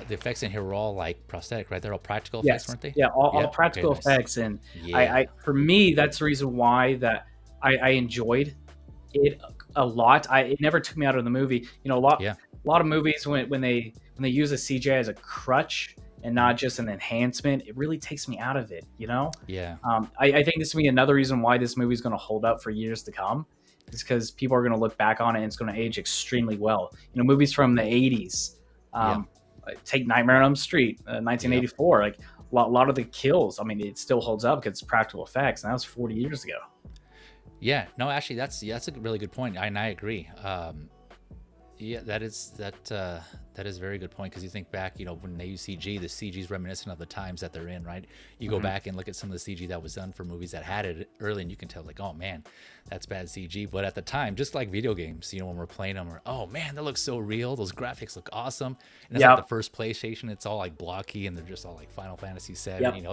the effects in here were all like prosthetic, right? They're all practical effects, Yes. weren't they? Yeah. All Yeah. Okay. practical Nice. effects, and Yeah. for me, that's the reason why that I enjoyed it a lot. It never took me out of the movie. You know, Yeah. a lot of movies when they use a CGI as a crutch and not just an enhancement, it really takes me out of it. You know, Yeah. I think this will be another reason why this movie is going to hold up for years to come. Is because people are going to look back on it and it's going to age extremely well. You know, movies from the 80s, Yeah. take Nightmare on Elm Street, 1984. Like a lot of the kills, I mean, it still holds up because it's practical effects, and that was 40 years ago. Yeah. No, actually, that's a really good point, and I agree. Yeah, that is a very good point, because you think back, when they use CG, the CG is reminiscent of the times that they're in, right? You go back and look at some of the CG that was done for movies that had it early, and you can tell, like, oh man, that's bad CG. But at the time, just like video games, when we're playing them, we're, oh man, that looks so real. Those graphics look awesome. And it's like the first PlayStation, it's all like blocky, and they're just all like Final Fantasy VII,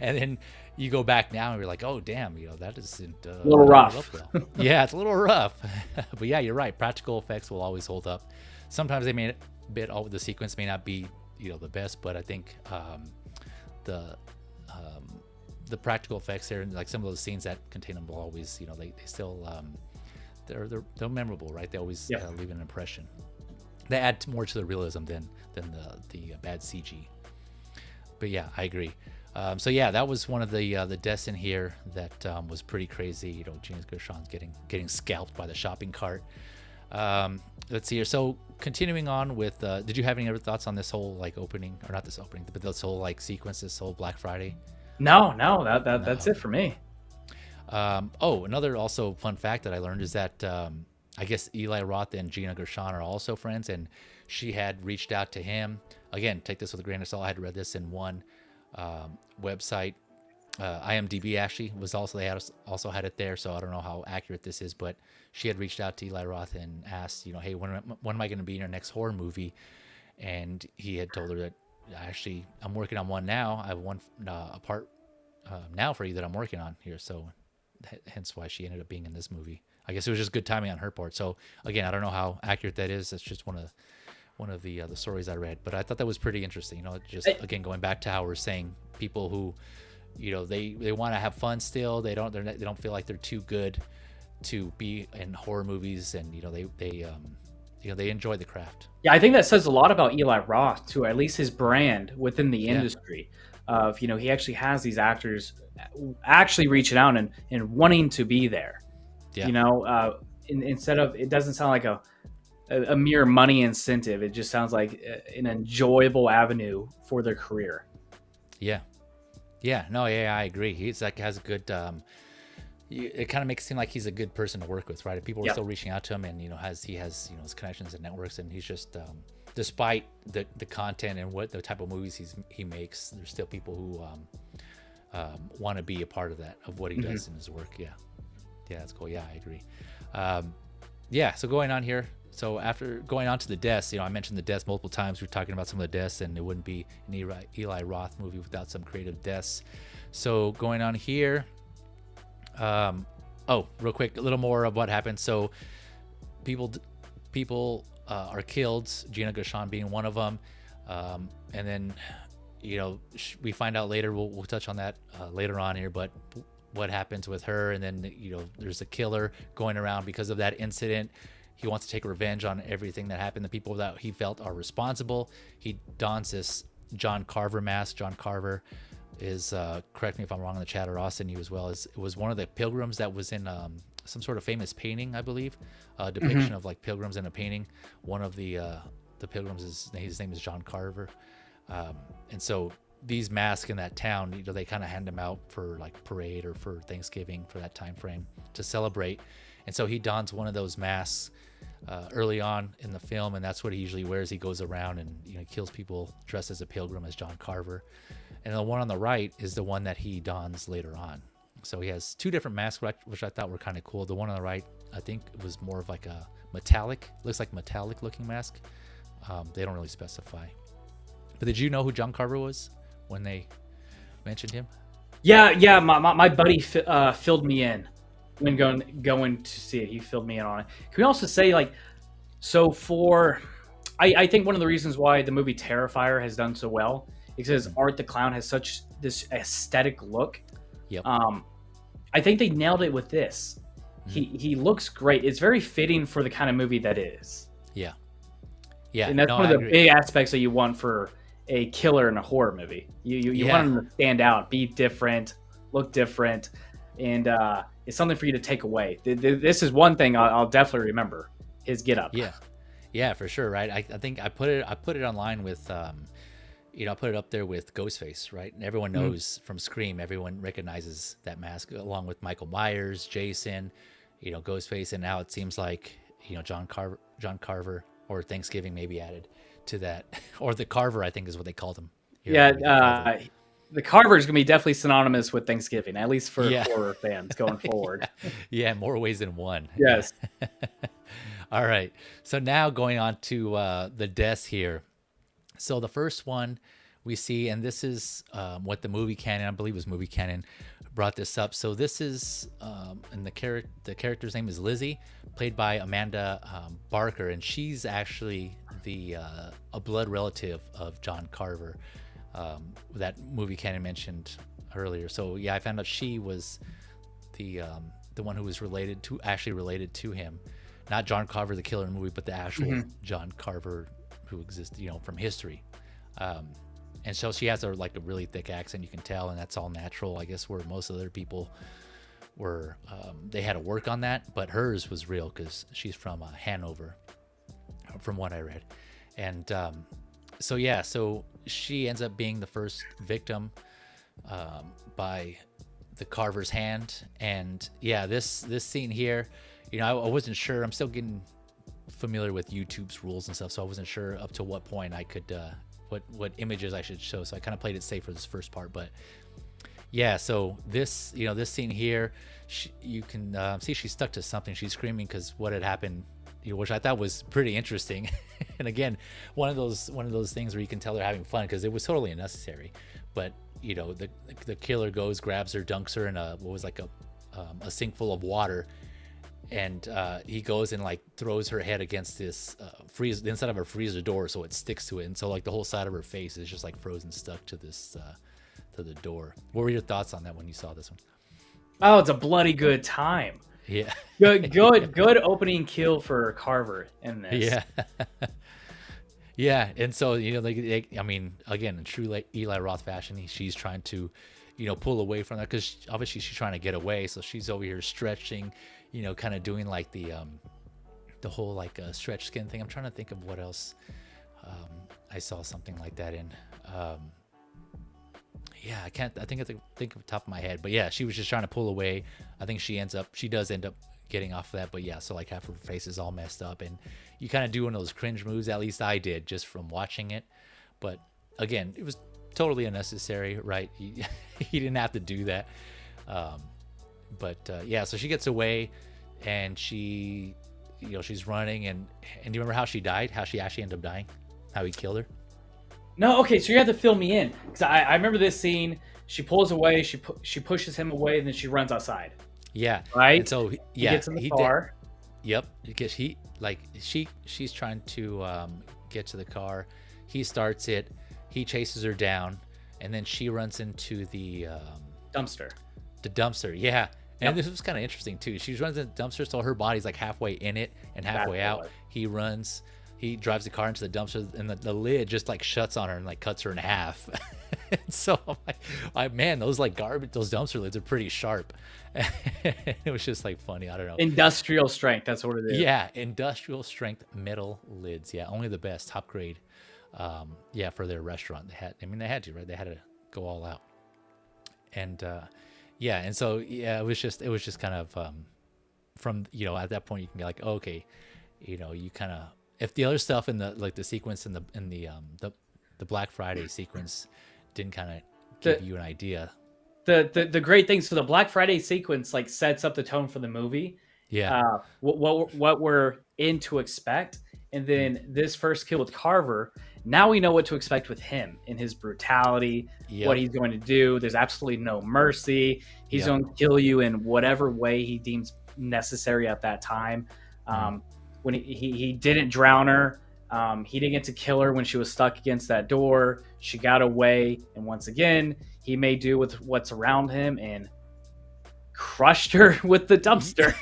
and then you go back now and you're like, oh damn, that isn't a little rough. Well. Yeah, it's a little rough. But yeah, you're right. Practical effects will always hold up. Sometimes they may the sequence may not be the best, but I think the practical effects there, like some of those scenes that contain them, will always they still they're memorable, right? They always leave an impression. They add more to the realism than the bad CG. But yeah, I agree. So yeah, that was one of the deaths in here that was pretty crazy. Gina Gershon's getting scalped by the shopping cart. Let's see here. So continuing on with, did you have any other thoughts on this whole like opening, or not this opening, but this whole like sequence, this whole Black Friday? No, that's it for me. Another also fun fact that I learned is that I guess Eli Roth and Gina Gershon are also friends, and she had reached out to him. Again, take this with a grain of salt. I had read this in one website. IMDb actually was also, they also had it there, so I don't know how accurate this is, but she had reached out to Eli Roth and asked, hey, when am I going to be in your next horror movie? And he had told her that, actually, I'm working on one now. I have one part now for you that I'm working on here, so hence why she ended up being in this movie. I guess it was just good timing on her part. So again, I don't know how accurate that is. That's just one of the stories I read, but I thought that was pretty interesting. Just again, going back to how we're saying people who, they want to have fun still. They don't feel like they're too good to be in horror movies, and they enjoy the craft. Yeah, I think that says a lot about Eli Roth too, at least his brand within the industry. Of he actually has these actors actually reaching out and wanting to be there. Yeah. Instead of, it doesn't sound like a mere money incentive. It just sounds like an enjoyable avenue for their career. I agree. He's like, has a good it kind of makes it seem like he's a good person to work with, right? If people are still reaching out to him, and he has his connections and networks, and he's just despite the content and what the type of movies he makes, there's still people who want to be a part of that, of what he does in his work. That's cool. I agree. So going on here, so after going on to the deaths, I mentioned the deaths multiple times. We're talking about some of the deaths, and it wouldn't be an Eli Roth movie without some creative deaths. So going on here, real quick, a little more of what happened. So people are killed, Gina Gershon being one of them, and then we find out later. We'll touch on that later on here, but what happens with her, and then there's a killer going around because of that incident. He wants to take revenge on everything that happened, the people that he felt are responsible. He dons this John Carver mask. John Carver is, correct me if I'm wrong in the chat, or Austin, you as well, it was one of the pilgrims that was in some sort of famous painting, I believe, depiction of like pilgrims in a painting. One of the pilgrims, his name is John Carver, and so these masks in that town, they kind of hand them out for like parade or for Thanksgiving, for that time frame to celebrate. And so he dons one of those masks early on in the film, and that's what he usually wears. He goes around and kills people dressed as a pilgrim, as John Carver. And the one on the right is the one that he dons later on. So he has two different masks, which I thought were kind of cool. The one on the right, I think, was more of like a metallic looking mask. They don't really specify. But did you know who John Carver was when they mentioned him? Yeah. My buddy filled me in when going to see it. He filled me in on it. Can we also say like, so for, I think one of the reasons why the movie Terrifier has done so well is because Art the Clown has such this aesthetic look. Yep. I think they nailed it with this. He looks great. It's very fitting for the kind of movie that is. Yeah. And that's one of the big aspects that you want for a killer in a horror movie. You want them to stand out, be different, look different, and it's something for you to take away. This is one thing I'll definitely remember, his get up. Yeah, for sure, right? I think I put it online with I put it up there with Ghostface, right? And everyone knows from Scream, everyone recognizes that mask, along with Michael Myers, Jason, Ghostface, and now it seems like John Carver or Thanksgiving maybe added to that, or the Carver, I think is what they called him. The Carver is going to be definitely synonymous with Thanksgiving, at least for horror fans going forward. Yeah, more ways than one. Yes. All right. So now going on to the deaths here. So the first one we see, and this is what the movie canon, I believe it was movie canon, brought this up. So this is, and the character's name is Lizzie, played by Amanda Barker, and she's actually a blood relative of John Carver, that movie canon mentioned earlier. So yeah, I found out she was the one who was related to him, not John Carver the killer in the movie, but the actual John Carver who exists, from history. And so she has a really thick accent, you can tell, and that's all natural, I guess, where most other people were, they had to work on that, but hers was real because she's from Hanover, from what I read. And so she ends up being the first victim by the Carver's hand. And yeah, this scene here, I wasn't sure. I'm still getting familiar with YouTube's rules and stuff, so I wasn't sure up to what point I could what images I should show, so I kind of played it safe for this first part. But yeah, so this this scene here, you can see she's stuck to something. She's screaming because what had happened, which I thought was pretty interesting. And again, one of those things where you can tell they're having fun because it was totally unnecessary. But the killer grabs her, dunks her in a sink full of water, and he goes and throws her head against this the inside of her freezer door, so it sticks to it, and so the whole side of her face is just frozen stuck to this to the door. What were your thoughts on that when you saw this one? Oh, it's a bloody good time. Yeah. Good opening kill for Carver in this. Yeah. Yeah, and so I mean, again, in true Eli Roth fashion, she's trying to pull away from that because obviously she's trying to get away, so she's over here stretching, kind of doing the whole stretch skin thing. I'm trying to think of what else I saw something like that in. Yeah, I think of the top of my head, but yeah, she was just trying to pull away. I think she does end up getting off of that, but yeah, so half her face is all messed up, and you kind of do one of those cringe moves, at least I did, just from watching it. But again, it was totally unnecessary, right? He didn't have to do that. But yeah, so she gets away, and she, she's running, and do you remember how she died? How she actually ended up dying? How he killed her? No, okay, so you have to fill me in because I remember this scene. She pulls away, she pushes him away, and then she runs outside. Yeah, right. And so he gets in the car. Yep, because she's trying to get to the car. He starts it. He chases her down, and then she runs into the dumpster. The dumpster, yeah. And this was kind of interesting too. She runs into the dumpster, so her body's halfway in it and halfway out. He drives the car into the dumpster, and the lid just shuts on her and cuts her in half. And so I'm man, those garbage, those dumpster lids are pretty sharp. It was just funny. I don't know. Industrial strength. That's what it is. Yeah, industrial strength metal lids. Yeah, only the best, top grade. Yeah, for their restaurant, they had to, right? They had to go all out. And yeah, and so yeah, it was just kind of from at that point you can be okay, you kind of, if the other stuff in the the sequence in the Black Friday sequence didn't kind of give you an idea. The great thing, so the Black Friday sequence sets up the tone for the movie. Yeah. What we're in to expect, and then this first kill with Carver Now we know what to expect with him in his brutality, what he's going to do. There's absolutely no mercy. He's going to kill you in whatever way he deems necessary at that time. When he didn't drown her, he didn't get to kill her when she was stuck against that door. She got away, and once again, he made do with what's around him and crushed her with the dumpster.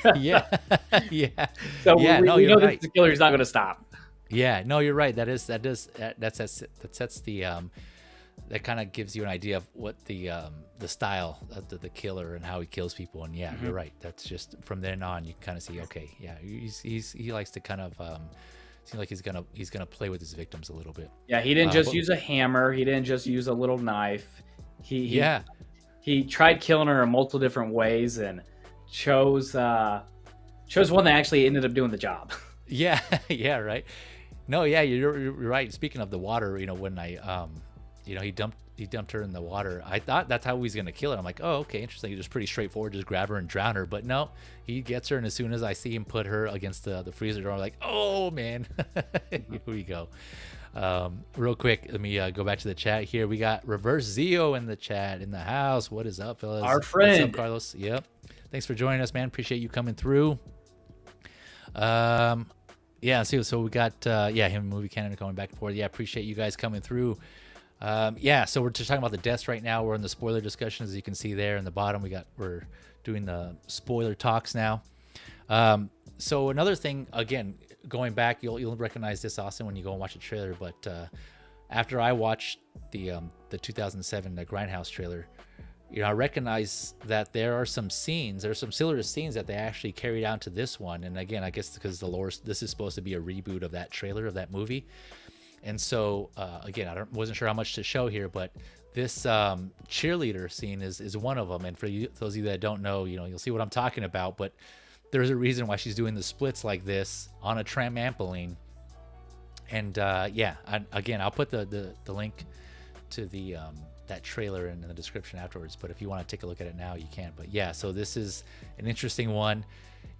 So we know that the killer's not going to stop. Yeah, no, you're right. That sets the that kind of gives you an idea of what the style of the killer and how he kills people. And you're right. That's just from then on you kind of see, okay, he likes to kind of seems like he's gonna play with his victims a little bit. Yeah, he didn't just use a hammer. He didn't just use a little knife. He tried killing her in multiple different ways and chose one that actually ended up doing the job. Yeah, right. No, you're right. Speaking of the water, when I he dumped her in the water. I thought that's how he's gonna kill her. I'm like, oh, okay, interesting. He's just pretty straightforward, just grab her and drown her. But no, he gets her, and as soon as I see him put her against the freezer door, I'm like, oh man, here we go. Real quick, let me go back to the chat here. We got Reverse Zio in the chat in the house. What is up, fellas? Our friend. What's up, Carlos? Yep. Thanks for joining us, man. Appreciate you coming through. So we got him movie canon going back and forth. Appreciate you guys coming through. So we're just talking about the deaths right now. We're in the spoiler discussions, as you can see there in the bottom. We're doing the spoiler talks now. So another thing, again, going back, you'll recognize this, Austin, when you go and watch the trailer. But after I watched the 2007 Grindhouse trailer, I recognize that there are some scenes, there's some similar scenes that they actually carried out to this one. And again, I guess because the lore, this is supposed to be a reboot of that trailer, of that movie. And so, again, wasn't sure how much to show here, but this cheerleader scene is one of them. And for you, those of you that don't know, you'll see what I'm talking about. But there's a reason why she's doing the splits like this on a trampoline. And again, I'll put the link to the that trailer in the description afterwards. But if you want to take a look at it now, you can. But so this is an interesting one.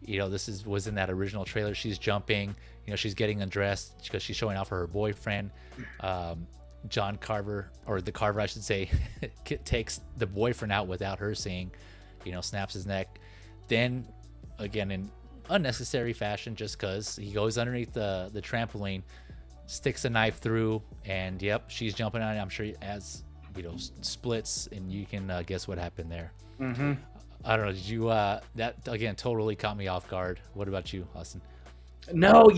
This was in that original trailer. She's jumping. She's getting undressed because she's showing off for her boyfriend. John Carver, or the Carver, I should say, takes the boyfriend out without her seeing. Snaps his neck. Then, again, in unnecessary fashion, just because he goes underneath the trampoline, sticks a knife through, and she's jumping on it. I'm sure as splits, and you can guess what happened there. I don't know. Did you? That again totally caught me off guard. What about you, Austin? No,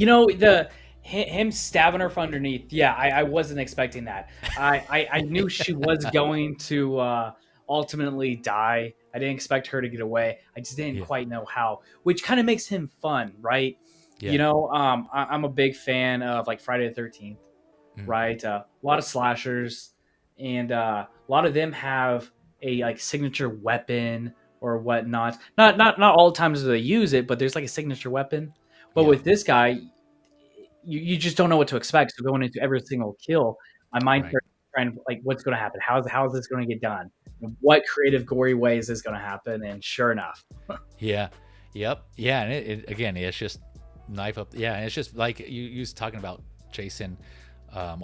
him stabbing her from underneath. Yeah, I wasn't expecting that. I knew she was going to ultimately die. I didn't expect her to get away. I just didn't quite know how, which kind of makes him fun, right? Yeah. I'm a big fan of like Friday the 13th, right? A lot of slashers, and a lot of them have a like signature weapon or whatnot. Not all times do they use it, but there's like a signature weapon. But with this guy, you just don't know what to expect. So going into every single kill, my mind starts trying like, what's going to happen? How is this going to get done? What creative, gory way is this going to happen? And sure enough, and it again, it's just knife up. Yeah, and it's just like you was talking about Jason.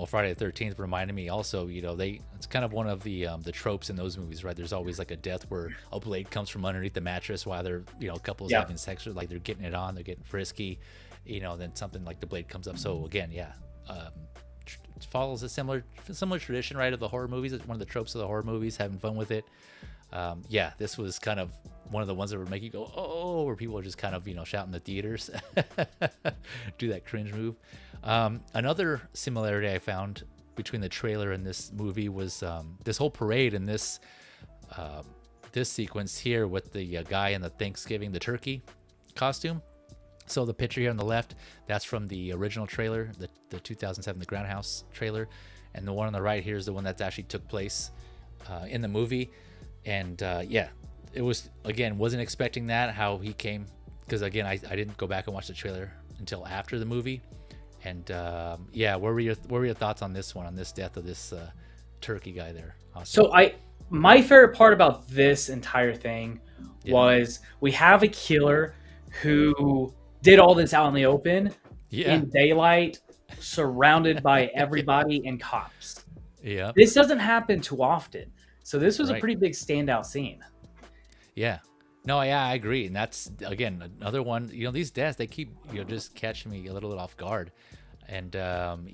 Friday the 13th reminded me also, it's kind of one of the tropes in those movies, right? There's always like a death where a blade comes from underneath the mattress while they're, couples having sex, or like they're getting it on, they're getting frisky, then something like the blade comes up. So again, it follows a similar tradition, right, of the horror movies. It's one of the tropes of the horror movies, having fun with it. This was kind of one of the ones that would make you go, oh, where people are just kind of, shouting in the theaters, do that cringe move. Another similarity I found between the trailer and this movie was this whole parade and this sequence here with the guy in the Thanksgiving, the turkey costume. So the picture here on the left, that's from the original trailer, the 2007, the Grindhouse trailer. And the one on the right here is the one that actually took place in the movie. And it was, again, wasn't expecting that, how he came, because again, I didn't go back and watch the trailer until after the movie. And what were your thoughts on this one, on this death of this turkey guy there? Awesome. So my favorite part about this entire thing was we have a killer who did all this out in the open, in daylight, surrounded by everybody and cops. Yeah. This doesn't happen too often. So this was a Right. pretty big standout scene. Yeah. No, yeah, I agree. And that's, again, another one. These deaths, they keep, just catching me a little bit off guard. And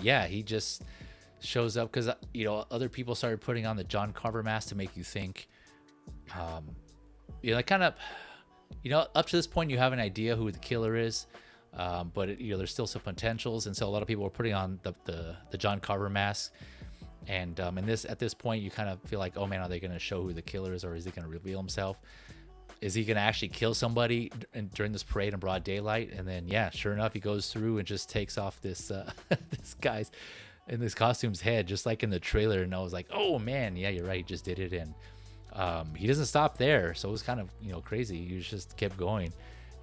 yeah, he just shows up because, other people started putting on the John Carver mask to make you think, kind of, up to this point, you have an idea who the killer is. But there's still some potentials. And so a lot of people were putting on the John Carver mask. And at this point, you kind of feel like, oh man, are they going to show who the killer is, or is he going to reveal himself? Is he going to actually kill somebody during this parade in broad daylight? And then, yeah, sure enough, he goes through and just takes off this this guy's in this costume's head, just like in the trailer. And I was like, oh man, yeah, you're right, he just did it. And he doesn't stop there, so it was kind of crazy. He just kept going.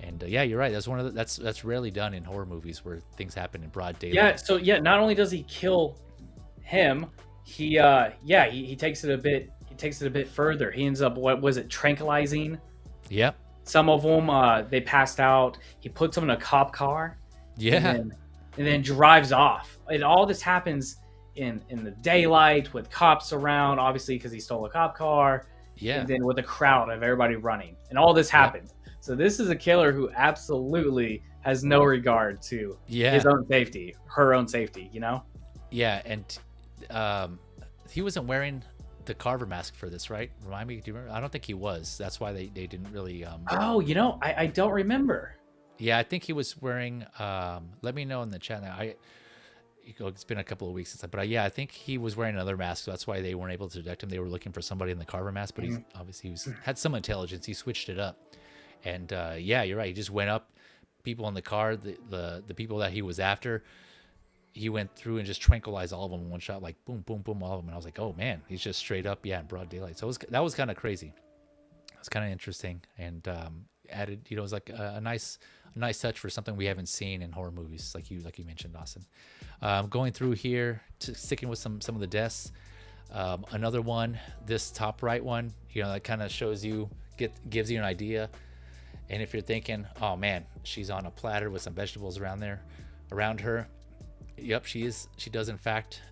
And yeah, you're right. That's one of that's rarely done in horror movies where things happen in broad daylight. Yeah. So yeah, not only does he kill him, he takes it a bit. He takes it a bit further. He ends up, what was it, tranquilizing? Yep. Some of them, they passed out. He puts them in a cop car. Yeah. And then drives off. And all this happens in the daylight with cops around, obviously because he stole a cop car. Yeah. And then with a crowd of everybody running, and all this happened. So this is a killer who absolutely has no regard to his own safety, her own safety. Yeah, and he wasn't wearing the Carver mask for this, right? Remind me, do you remember? I don't think he was. That's why they didn't really. I don't remember. Yeah, I think he was wearing. Let me know in the chat now. It's been a couple of weeks since, but yeah, I think he was wearing another mask. So that's why they weren't able to detect him. They were looking for somebody in the Carver mask, but he had some intelligence. He switched it up, and yeah, you're right. He just went up. People in the car, the people that he was after, he went through and just tranquilized all of them in one shot, like boom, boom, boom, all of them. And I was like, oh man, he's just straight up, in broad daylight. So that was kind of crazy. It was kind of interesting, and added, it was like a nice touch for something we haven't seen in horror movies, like you mentioned, Austin. Going through here, sticking with some of the deaths. Another one, this top right one, that kind of shows you, gives you an idea. And if you're thinking, oh man, she's on a platter with some vegetables around her. Yep, she is. She does, in fact.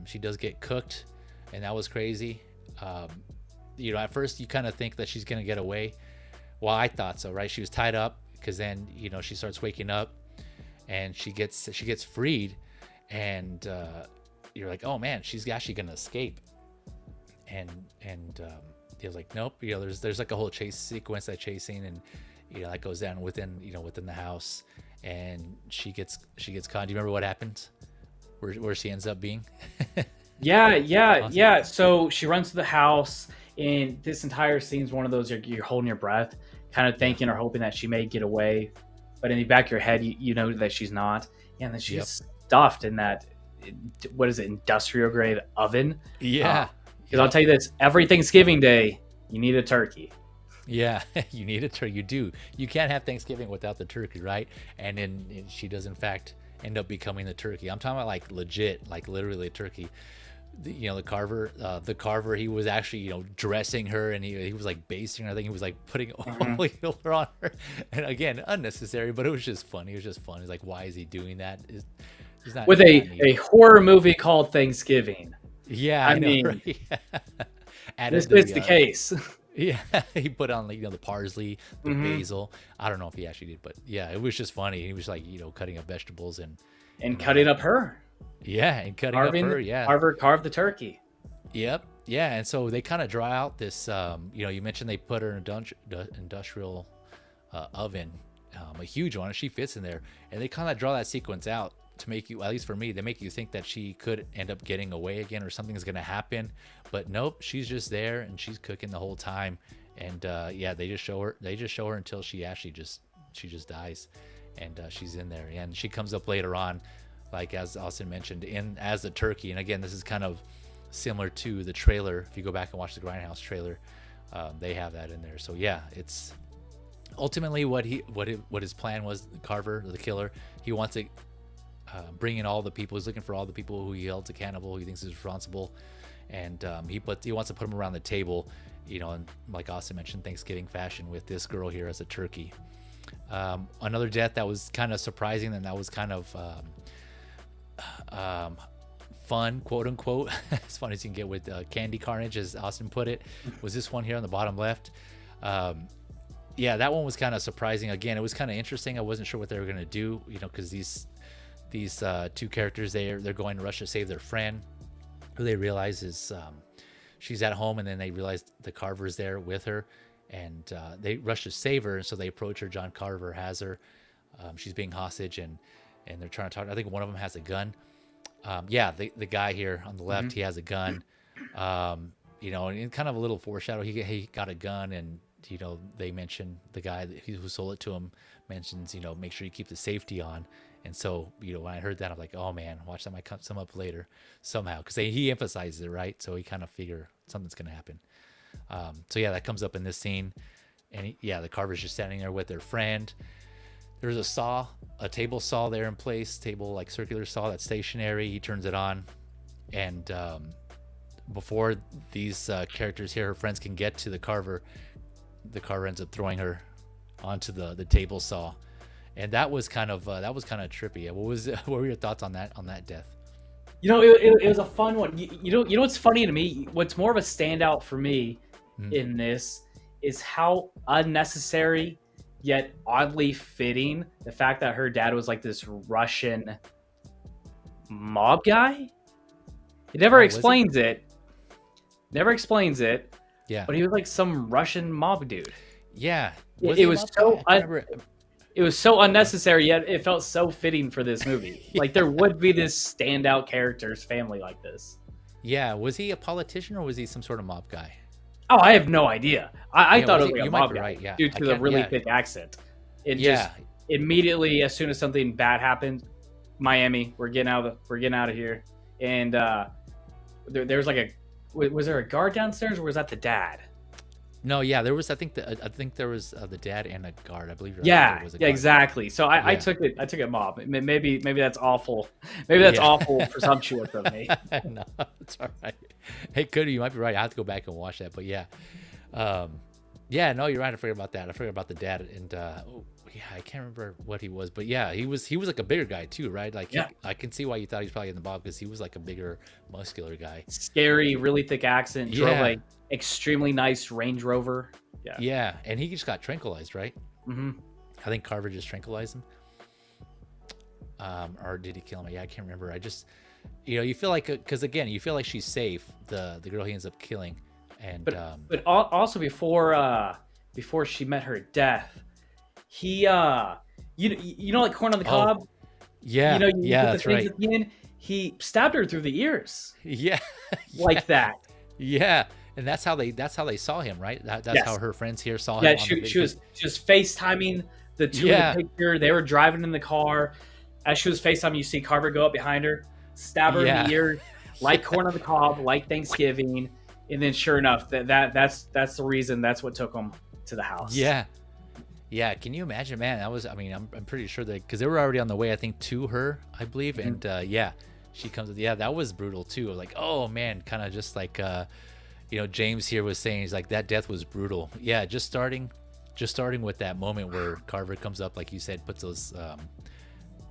She does get cooked, and that was crazy. At first you kind of think that she's gonna get away. Well, I thought so, right? She was tied up, because then she starts waking up, and she gets freed, and you're like, oh man, she's actually gonna escape. And he was like, nope. There's like a whole chase sequence, that chasing, and that goes down within the house. And she gets caught. Do you remember what happens? Where she ends up being? Yeah. So she runs to the house, and this entire scene is one of those you're holding your breath, kind of thinking or hoping that she may get away, but in the back of your head, you know that she's not. Yeah, and then she's stuffed in that, what is it, industrial grade oven? Yeah. Because I'll tell you this: every Thanksgiving Day, you need a turkey. Yeah, you need a turkey. You do. You can't have Thanksgiving without the turkey, right? And then she does, in fact, end up becoming the turkey. I'm talking about like legit, like literally a turkey. The Carver, he was actually, dressing her, and he was like basting her. I think he was like putting oil on her. And again, unnecessary, but it was just fun. It was just fun. He's like, why is he doing that? He's not with a horror movie called Thanksgiving. Yeah, I mean, know, right? This is the case. Yeah, he put on the parsley, the basil. I don't know if he actually did, but yeah, it was just funny. He was like, cutting up vegetables and cutting up her. Yeah, and cutting up her. Yeah, carved the turkey. Yep. Yeah, and so they kind of draw out this. You mentioned they put her in an industrial oven, a huge one. She fits in there, and they kind of draw that sequence out to make you, at least for me, they make you think that she could end up getting away again, or something's gonna happen. But nope, she's just there, and she's cooking the whole time. And they just show her until she actually just dies, and she's in there. And she comes up later on, like as Austin mentioned, as the turkey. And again, this is kind of similar to the trailer. If you go back and watch the Grindhouse trailer, they have that in there. So yeah, it's ultimately what his plan was. Carver, the killer, he wants to bring in all the people. He's looking for all the people who he held accountable, who he thinks is responsible, and he wants to put them around the table, and like Austin mentioned, Thanksgiving fashion, with this girl here as a turkey. Another death that was kind of surprising, and that was kind of fun, quote unquote, as fun as you can get with Candy Carnage, as Austin put it, was this one here on the bottom left. Yeah, that one was kind of surprising. Again, it was kind of interesting. I wasn't sure what they were going to do, because these two characters, they're going to rush to save their friend, who they realize is she's at home, and then they realize the Carver's there with her, and they rush to save her. And so they approach her. John Carver has her. She's being hostage, and they're trying to talk. I think one of them has a gun. The guy here on the left, he has a gun. And kind of a little foreshadow. He got a gun, and they mention the guy who sold it to him mentions, make sure you keep the safety on. And so, when I heard that, I'm like, oh man, watch that might come up later somehow, because he emphasizes it, right? So he kind of figure something's gonna happen. That comes up in this scene, and the Carver's just standing there with their friend. There's a table saw there in place, like circular saw that's stationary. He turns it on, and before these characters here, her friends, can get to the Carver ends up throwing her onto the table saw, and that was kind of trippy. What were your thoughts on that death? It was a fun one. What's funny to me? What's more of a standout for me in this is how unnecessary yet oddly fitting the fact that her dad was like this Russian mob guy. It never explains it. Never explains it. Yeah. But he was like some Russian mob dude. Yeah. It was so unnecessary, yet it felt so fitting for this movie. Like there would be this standout character's family like this. Yeah. Was he a politician, or was he some sort of mob guy? Oh, I have no idea. I thought it was like a mob guy, right, yeah. due to the really thick accent. Just immediately, as soon as something bad happened, Miami, we're getting out of here. And there was like was there a guard downstairs, or was that the dad? No, yeah, there was. I think there was the dad and a guard. I believe. Yeah, exactly. So I took it mob. Maybe that's awful. Maybe that's awful presumptuous of me. No, it's all right. Hey, you might be right. I have to go back and watch that. But no, you're right. I forgot about that. I forgot about the dad, and I can't remember what he was, but yeah, he was like a bigger guy too, right? Like, I can see why you thought he was probably in the mob, because he was like a bigger, muscular guy. Scary, really thick accent. Drove like extremely nice Range Rover. Yeah, and he just got tranquilized, right? Mm-hmm. I think Carver just tranquilized him. Or did he kill him? Yeah, I can't remember. I just, you feel like, because again, you feel like she's safe. The girl he ends up killing, and but also before she met her death, he like Corn on the Cob. Yeah, that's right. At the end, he stabbed her through the ears. Yeah, like that. Yeah, and that's how they saw him, right? That's how her friends here saw him. Yeah, she was FaceTiming the two in the picture. They were driving in the car. As she was FaceTiming, you see Carver go up behind her, stab her in the ear, like Corn on the Cob, like Thanksgiving, and then sure enough, that's the reason. That's what took him to the house. Yeah, can you imagine, man? I'm pretty sure that, because they were already on the way, I think, to her, I believe, and she comes with, that was brutal too. Like, oh man, kind of just like, James here was saying, he's like, that death was brutal. Yeah, just starting with that moment where Carver comes up, like you said, puts those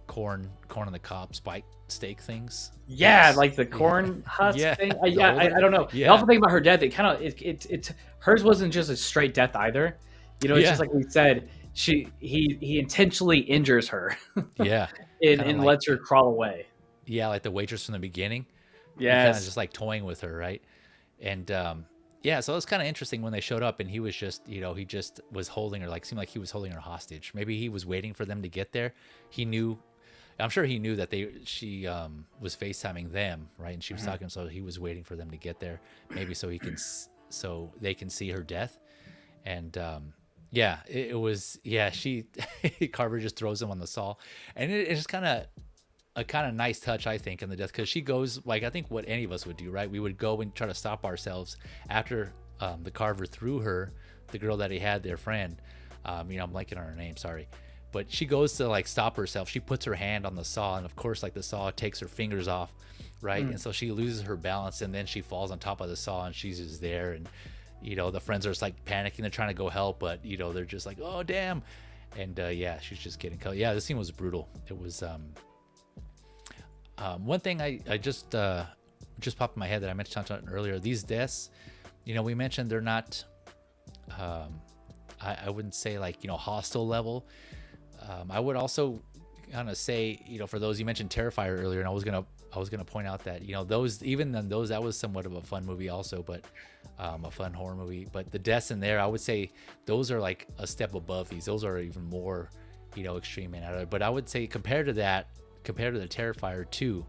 corn on the cob spike steak things. Yeah, like the corn husk thing. I don't know. The awful thing about her death, hers wasn't just a straight death either. It's just like we said, he intentionally injures her. and lets her crawl away. Yeah, like the waitress from the beginning. Yeah, kind of just like toying with her, right? And so it was kind of interesting when they showed up, and he was just, he just was holding her, like, seemed like he was holding her hostage. Maybe he was waiting for them to get there. I'm sure he knew that she was FaceTiming them, right? And she was talking, so he was waiting for them to get there, maybe so they can see her death. And it was Carver just throws him on the saw, and it's just kind of a nice touch, I think, in the death, because she goes, like, I think what any of us would do, right? We would go and try to stop ourselves after the Carver threw her, the girl that he had, their friend. I'm blanking on her name, sorry. But she goes to, like, stop herself. She puts her hand on the saw, and of course, like, the saw takes her fingers off, right? And so she loses her balance, and then she falls on top of the saw, and she's just there. And the friends are just like panicking. They're trying to go help, but they're just like, oh damn. And she's just getting killed. Yeah, this scene was brutal. It was One thing I just popped in my head that I mentioned earlier. These deaths, we mentioned they're not. I wouldn't say like hostile level. I would also kind of say for those you mentioned Terrifier earlier, and I was gonna point out that those even then those that was somewhat of a fun movie also, but a fun horror movie. But the deaths in there, I would say those are like a step above these. Those are even more extreme and but I would say compared to the Terrifier 2,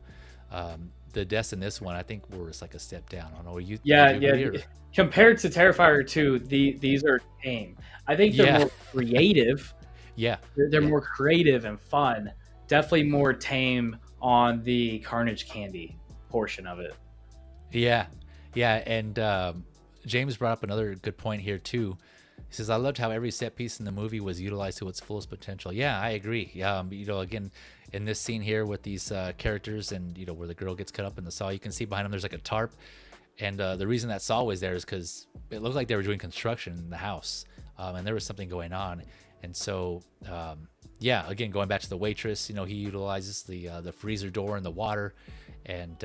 the deaths in this one I think were just like a step down. I don't know. Yeah. Compared to Terrifier 2, these are tame. I think they're more creative. Yeah, they're more creative and fun. Definitely more tame on the Carnage Candy portion of it. Yeah, and James brought up another good point here too. He says, I loved how every set piece in the movie was utilized to its fullest potential. Yeah, I agree. Again, in this scene here with these characters and, where the girl gets cut up in the saw, you can see behind them there's like a tarp. And the reason that saw was there is because it looked like they were doing construction in the house. And there was something going on. And so, again, going back to the waitress, he utilizes the freezer door and the water. And,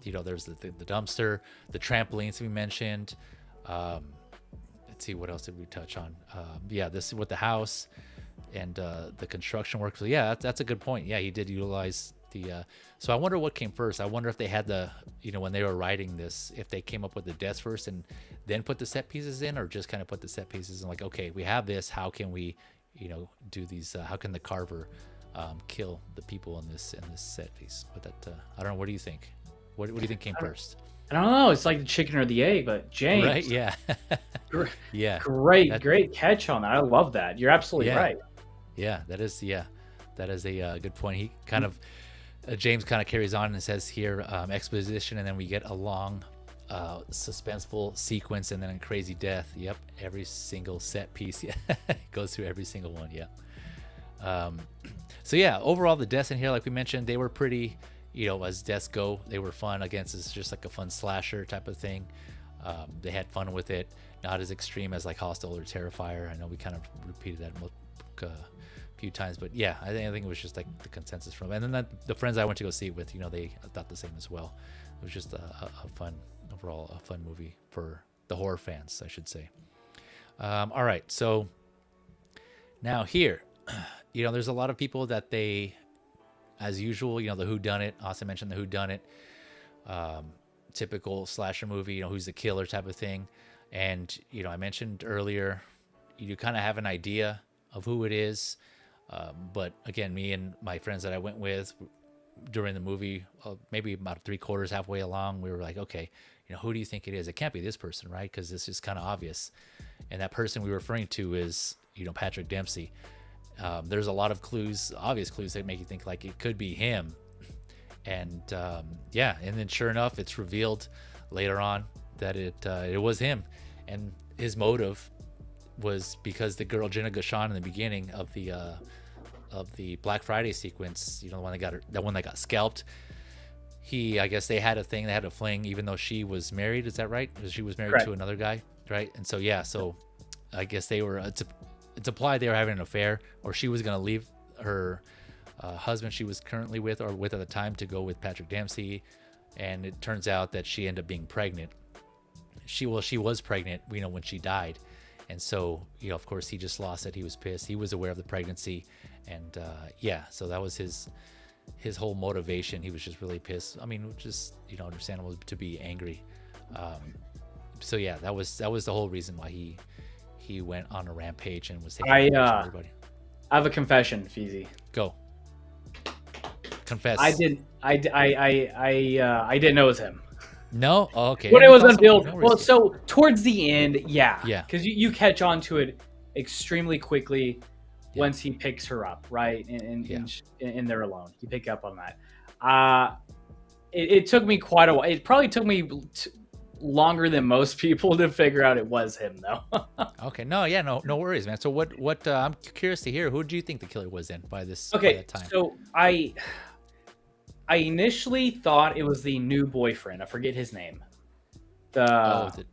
there's the dumpster, the trampolines we mentioned. Let's see, what else did we touch on? This with the house and the construction work. So that's a good point. Yeah, he did utilize the so I wonder what came first. I wonder if they had the when they were writing this, if they came up with the deaths first and then put the set pieces in, or just kind of put the set pieces in, like, okay, we have this, how can we do these how can the carver kill the people in this set piece? But that I don't know, what do you think? What do you think came first? I don't know. It's like the chicken or the egg, but James. Right? Yeah. Yeah. Great catch on that. I love that. You're absolutely right. Yeah, that is a good point. He kind of James kind of carries on and says here exposition, and then we get a long suspenseful sequence, and then a crazy death. Yep, every single set piece goes through every single one. Yeah. So yeah, overall the deaths in here, like we mentioned, they were pretty. As deaths go, they were fun. Again, it's just like a fun slasher type of thing. They had fun with it, not as extreme as like Hostel or Terrifier. I know we kind of repeated that a few times, but yeah, I think it was just like the consensus from. And then the friends I went to go see it with, they thought the same as well. It was just a fun overall, a fun movie for the horror fans, I should say. All right, so now here, there's a lot of people that they. As usual, the whodunit. Austin mentioned the whodunit. Typical slasher movie, who's the killer type of thing. And, I mentioned earlier, you kind of have an idea of who it is. But again, me and my friends that I went with during the movie, maybe about 3/4 halfway along, we were like, okay, who do you think it is? It can't be this person, right? Because this is kind of obvious. And that person we were referring to is, Patrick Dempsey. There's a lot of obvious clues that make you think like it could be him. And and then sure enough, it's revealed later on that it was him. And his motive was because the girl Jenna Gashan in the beginning of the Black Friday sequence, the one that got scalped. I guess they had a fling, even though she was married. Is that right? She was married to another guy, right? And so so I guess they were. It's implied they were having an affair, or she was going to leave her husband she was currently with at the time to go with Patrick Dempsey, and it turns out that she ended up being pregnant. She was pregnant, when she died, and so of course he just lost it. He was pissed. He was aware of the pregnancy, and so that was his whole motivation. He was just really pissed. I mean, just understandable to be angry. So yeah, that was the whole reason why he went on a rampage and was taking everybody. I have a confession, Feezy. Go. Confess. I didn't know it was him. No? Oh, okay. When it was unveiled. Well, so towards the end, yeah. Because you catch on to it extremely quickly once he picks her up, right? And they're alone. You pick up on that. It took me quite a while. It probably took me longer than most people to figure out it was him, though. Okay. No worries, man. So what I'm curious to hear, who do you think the killer was in by that time? So I initially thought it was the new boyfriend. I forget his name. The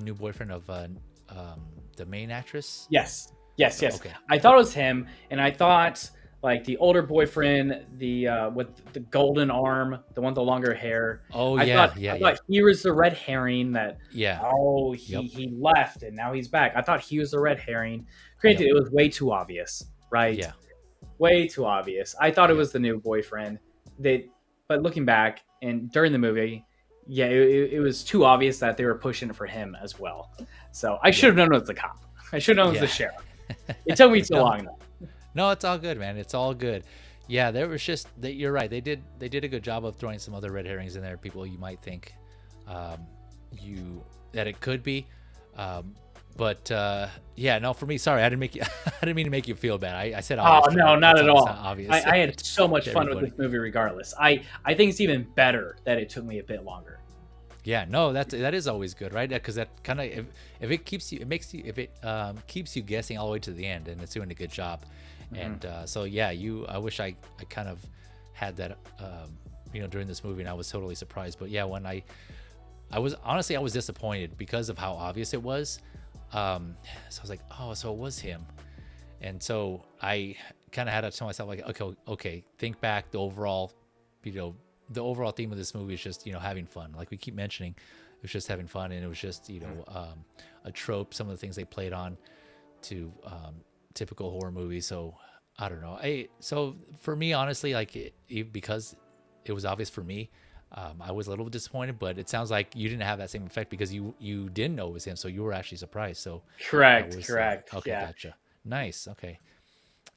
new boyfriend of the main actress? Yes. Okay. I thought it was him, and I thought like the older boyfriend, the with the golden arm, the one with the longer hair. Oh I yeah, thought yeah, I yeah, thought he was the red herring that yeah. oh Yep, he left and now he's back. I thought he was the red herring. yep, Granted, it was way too obvious, right? yeah, Way too obvious. I thought it yep, was the new boyfriend. That, but looking back and during the movie, yeah, it was too obvious that they were pushing it for him as well. So I should yep, have known it was the cop. I should have known it was yeah. the sheriff. It took me too No, long though. no, it's all good, man. It's all good. Yeah, there was just that. You're right. They did a good job of throwing some other red herrings in there. People you might think, um, you that it could be, um, but yeah, no. For me, sorry, I didn't make you. I didn't mean to make you feel bad. I said Oh obvious. no, not It's at it's not all. obvious I had so much to fun with everybody. this movie regardless. I think it's even better that it took me a bit longer. Yeah, no, that is always good, right? Because that kind of if it keeps you, it makes you if it keeps you guessing all the way to the end, and it's doing a good job. And so yeah, I wish I kind of had that during this movie, and I was totally surprised. But yeah, when I was honestly I was disappointed because of how obvious it was. So I was like, oh, so it was him. And so I kind of had to tell myself like, okay, think back. The overall theme of this movie is just having fun. Like we keep mentioning, it was just having fun, and it was just a trope. Some of the things they played on to typical horror movies. So I don't know. So for me, honestly, like because it was obvious for me, I was a little disappointed. But it sounds like you didn't have that same effect because you didn't know it was him, so you were actually surprised. So that Correct, was correct. okay. Yeah. Gotcha. Nice. Okay.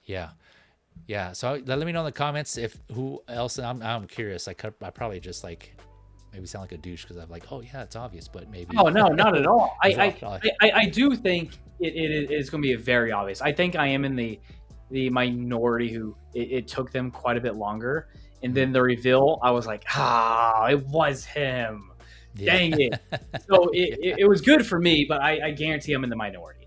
Yeah. Yeah. So let me know in the comments if who else. I'm curious. I probably just like maybe sound like a douche because I'm like, oh yeah, it's obvious, but maybe. Oh no, not at all. There's a lot, probably. I do think it is going to be very obvious. I think I am in the minority who it took them quite a bit longer, and then the reveal, I was like, it was him. Yeah. Dang it. So it was good for me, but I guarantee I'm in the minority.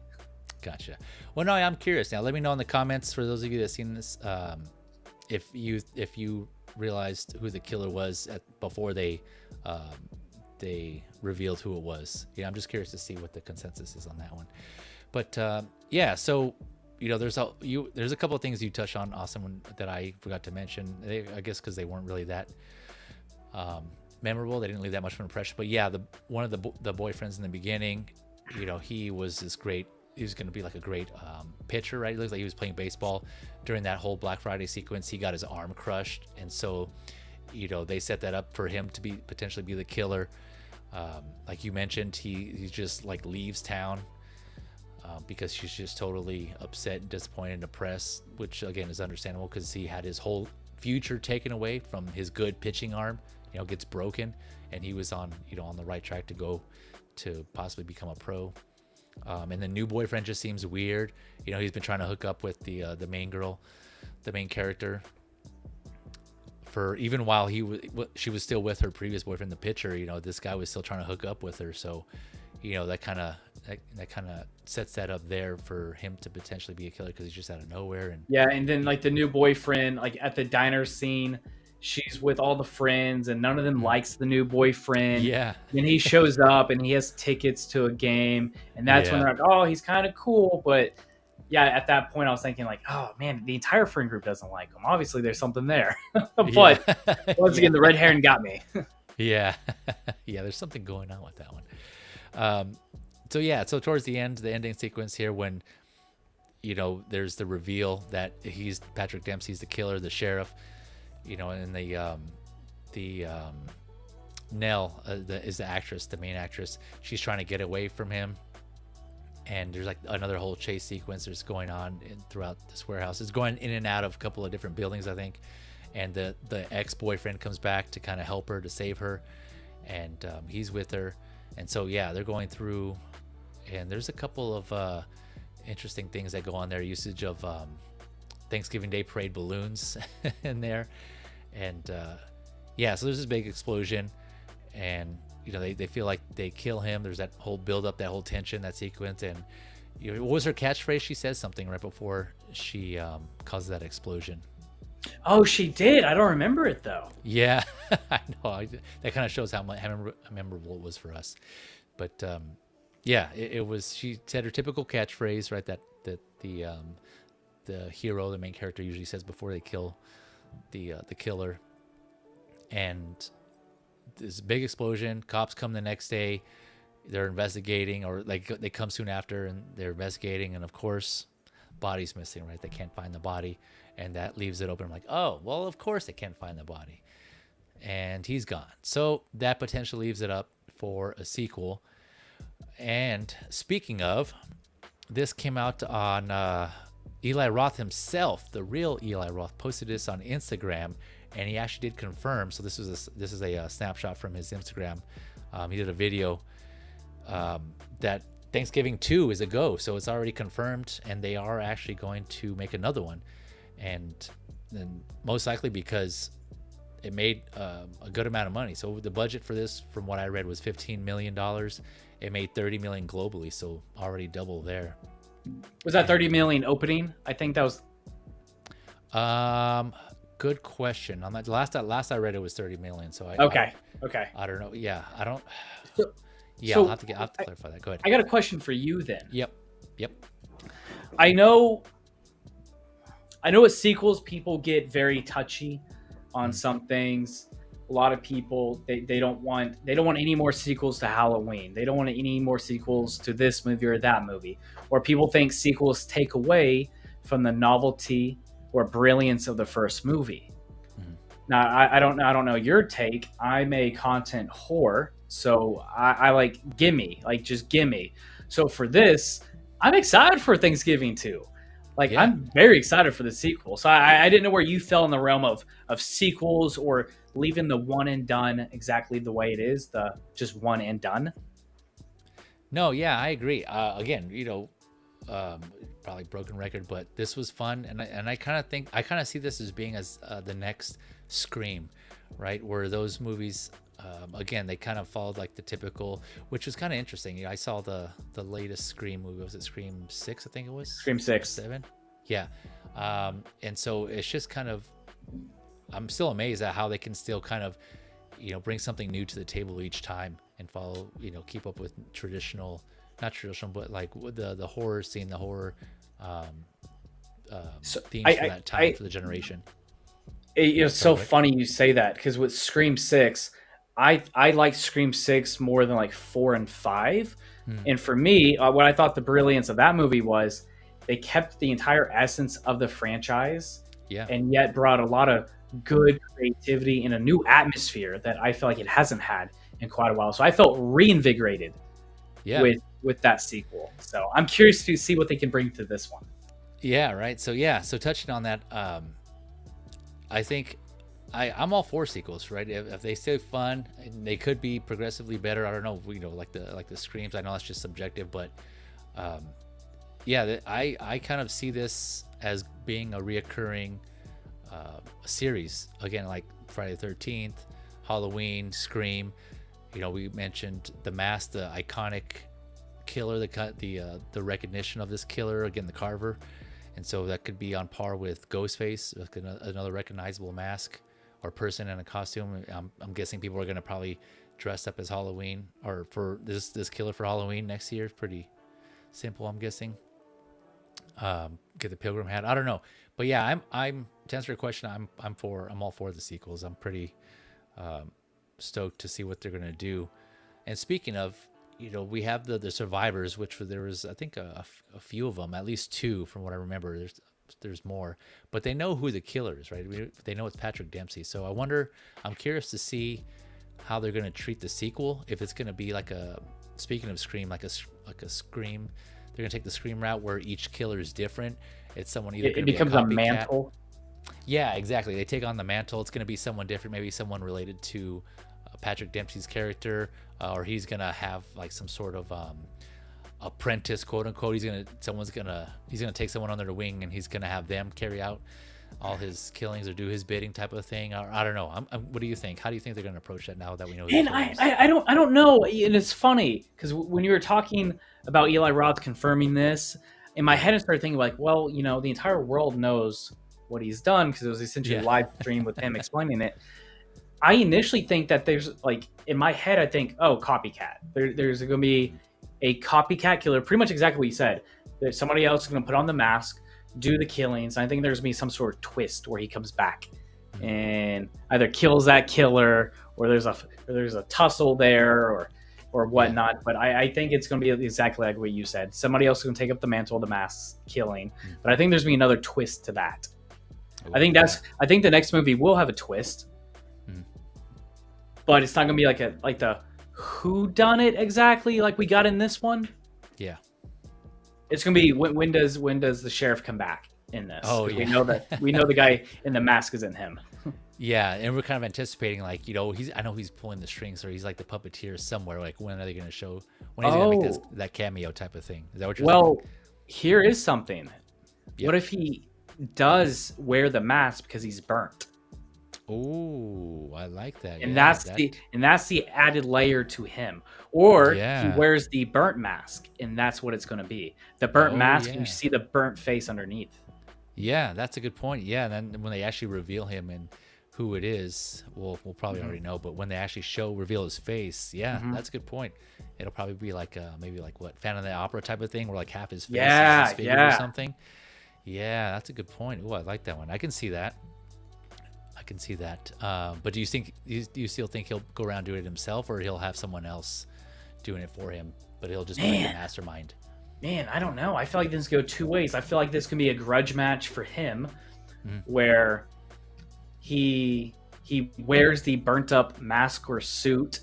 Gotcha. Well, no, I'm curious now. Let me know in the comments for those of you that seen this, if you realized who the killer was before they revealed who it was. Yeah, I'm just curious to see what the consensus is on that one. But yeah, so there's a couple of things you touched on, Austin, that I forgot to mention. I guess because they weren't really that memorable. They didn't leave that much of an impression. But yeah, one of the boyfriends in the beginning, he was this great. He was going to be like a great pitcher, right? It looks like he was playing baseball during that whole Black Friday sequence. He got his arm crushed, and so they set that up for him to potentially be the killer. Like you mentioned, he just like leaves town because she's just totally upset and disappointed and depressed, which again is understandable because he had his whole future taken away from his good pitching arm. Gets broken, and he was on the right track to go to possibly become a pro. And the new boyfriend just seems weird. He's been trying to hook up with the main girl, the main character, for even while she was still with her previous boyfriend, the pitcher. This guy was still trying to hook up with her. So, that kind of sets that up there for him to potentially be a killer because he's just out of nowhere. And Yeah, and then like the new boyfriend, like at the diner scene, she's with all the friends and none of them likes the new boyfriend. yeah, Then he shows up and he has tickets to a game, and that's when Yeah. they're like, oh, he's kind of cool. But yeah, at that point I was thinking like, oh man, the entire friend group doesn't like him. Obviously there's something there. But yeah. once again, the red herring got me. Yeah. Yeah, there's something going on with that one. So towards the end, the ending sequence here, when there's the reveal that he's Patrick Dempsey's the killer, the sheriff, and the Nell is the actress, the main actress. She's trying to get away from him, and there's like another whole chase sequence that's going on throughout this warehouse. It's going in and out of a couple of different buildings, I think. And the ex-boyfriend comes back to kind of help her, to save her, and he's with her. And so yeah, they're going through, and there's a couple of interesting things that go on there. Usage of Thanksgiving Day parade balloons in there, and yeah, so there's this big explosion, and they feel like they kill him. There's that whole build up, that whole tension, that sequence. And what was her catchphrase? She says something right before she causes that explosion. Oh, she did. I don't remember it though. Yeah. I know. That kind of shows how memorable it was for us. But yeah, it was. She said her typical catchphrase, right? That the the hero, the main character, usually says before they kill the killer. And this big explosion. Cops come the next day. They're investigating, or like they come soon after, and they're investigating. And of course, body's missing. Right? They can't find the body, and that leaves it open. I'm like, oh, well, of course they can't find the body, and he's gone. So that potentially leaves it up for a sequel. And speaking of, this came out on Eli Roth himself, the real Eli Roth, posted this on Instagram, and he actually did confirm. So this is a snapshot from his Instagram. He did a video that Thanksgiving 2 is a go, so it's already confirmed, and they are actually going to make another one, and then most likely because it made a good amount of money. So the budget for this, from what I read, was $15 million. It made $30 million globally, so already double there. Was that 30 million opening? I think that was. Good question. On that last I read, it was 30 million. So Okay. I don't know. Yeah, I don't. So, yeah, I'll have to clarify that. Go ahead. I got a question for you then. Yep. I know with sequels, people get very touchy on some things. A lot of people they don't want any more sequels to Halloween. They don't want any more sequels to this movie or that movie. Or people think sequels take away from the novelty or brilliance of the first movie. Mm-hmm. Now I don't know your take. I'm a content whore, so I like gimme. So for this, I'm excited for Thanksgiving too. I'm very excited for the sequel. So I didn't know where you fell in the realm of sequels, or leaving the one and done exactly the way it is, the just one and done. No, yeah, I agree. Again, probably broken record, but this was fun, and I kind of see this as being as the next Scream, right? Where those movies, again, they kind of followed like the typical, which was kind of interesting. I saw the latest Scream movie. Was it Scream 6? I think it was Scream 6, 7. Yeah, and so it's just kind of, I'm still amazed at how they can still kind of, bring something new to the table each time and follow, keep up with not traditional, but like the horror scene, the horror themes for that time, for the generation. It's so funny you say that, because with Scream 6, I like Scream 6 more than like 4 and 5. And for me, what I thought the brilliance of that movie was they kept the entire essence of the franchise, and yet brought a lot of good creativity in a new atmosphere that I feel like it hasn't had in quite a while. So I felt reinvigorated with that sequel. So I'm curious to see what they can bring to this one. Yeah, right. So touching on that, I think I'm all for sequels, right? If they stay fun, they could be progressively better. I don't know, like the Screams. I know that's just subjective, but I kind of see this as being a reoccurring series. Again, like Friday the 13th, Halloween, Scream. We mentioned The Mask, the iconic killer, the recognition of this killer, again, the Carver. And so that could be on par with Ghostface, another recognizable mask or person in a costume. I'm guessing people are going to probably dress up as Halloween, or for this killer for Halloween next year. Pretty simple, I'm guessing. Get the pilgrim hat. I don't know, but yeah, I'm to answer your question, I'm all for the sequels. I'm pretty stoked to see what they're going to do. And speaking of, we have the survivors, which there was, I think, a few of them, at least 2 from what I remember. There's more, but they know who the killer is, right? They know it's Patrick Dempsey. So I'm curious to see how they're going to treat the sequel. If it's going to be speaking of Scream, like a Scream, they're going to take the Scream route where each killer is different. It's someone either it becomes a mantle. Yeah, exactly. They take on the mantle. It's going to be someone different, maybe someone related to Patrick Dempsey's character, or he's going to have like some sort of apprentice, quote unquote. He's going to take someone under the wing, and he's going to have them carry out all his killings or do his bidding, type of thing. Or I don't know. What do you think? How do you think they're going to approach that now that we know? And I don't know. And it's funny because when you were talking about Eli Roth confirming this, in my head I started thinking like, well, the entire world knows what he's done because it was essentially a live stream with him explaining it. I initially think that there's in my head, I think, copycat. There's going to be a copycat killer, pretty much exactly what you said. There's somebody else is going to put on the mask. do the killings. I think there's gonna be some sort of twist where he comes back and either kills that killer, or there's a tussle there, or whatnot. But I think it's going to be exactly like what you said. Somebody else is going to take up the mantle of the mass killing. But I think there's going to be another twist to that. I think the next movie will have a twist, but it's not going to be like the who done it exactly like we got in this one. Yeah, it's going to be when does the sheriff come back in this? Oh yeah, we know the guy in the mask isn't him. Yeah, and we're kind of anticipating, like, I know he's pulling the strings, or he's like the puppeteer somewhere. Like, when are they going to show? When is he going to make that cameo type of thing? Is that what you're saying? Well, here is something. Yep. What if he does wear the mask because he's burnt? Oh, I like that. And that's the added layer to him. Or he wears the burnt mask, and that's what it's going to be. The burnt mask, and you see the burnt face underneath. Yeah, that's a good point. Yeah, and then when they actually reveal him and who it is, we'll probably already know. But when they actually reveal his face, that's a good point. It'll probably be like maybe like what, Phantom of the Opera type of thing, where like half his face is disfigured or something. Yeah, that's a good point. Oh, I like that one. I can see that. But do you still think he'll go around doing it himself, or he'll have someone else doing it for him, but he'll just be like the mastermind? Man, I don't know. I feel like this can go two ways. I feel like this can be a grudge match for him, where he wears the burnt up mask or suit,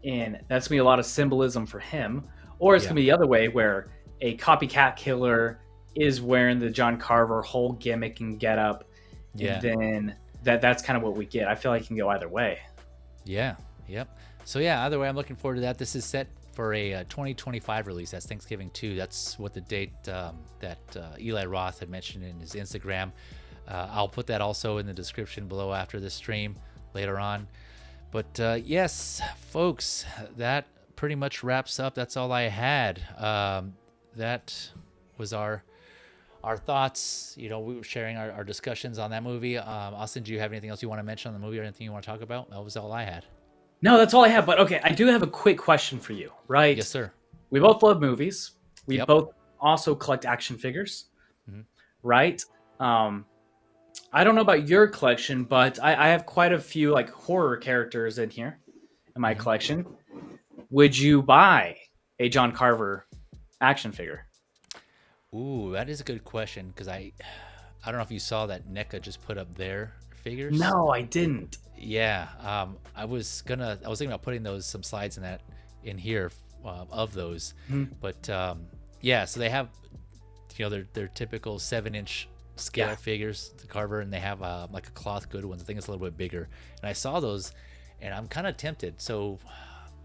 and that's gonna be a lot of symbolism for him. Or it's gonna be the other way, where a copycat killer is wearing the John Carver whole gimmick and get up, and then that's kind of what we get. I feel like it can go either way. Yeah. Yep. So yeah, either way, I'm looking forward to that. This is set for a 2025 release. That's Thanksgiving 2. That's what the date that Eli Roth had mentioned in his Instagram. I'll put that also in the description below after this stream later on. But yes, folks, that pretty much wraps up. That's all I had. That was our thoughts. We were sharing our discussions on that movie. Austin, do you have anything else you want to mention on the movie, or anything you want to talk about? That was all I had. No, that's all I have. But okay, I do have a quick question for you, right? Yes, sir. We both love movies. We both also collect action figures, right? I don't know about your collection, but I have quite a few like horror characters in here in my collection. Would you buy a John Carver action figure? Ooh, that is a good question, because I don't know if you saw that NECA just put up their figures. No, I didn't. Yeah, I was thinking about putting some slides in here of those, but so they have their typical 7-inch scale figures, the Carver, and they have like a cloth good ones. I think it's a little bit bigger, and I saw those, and I'm kind of tempted. So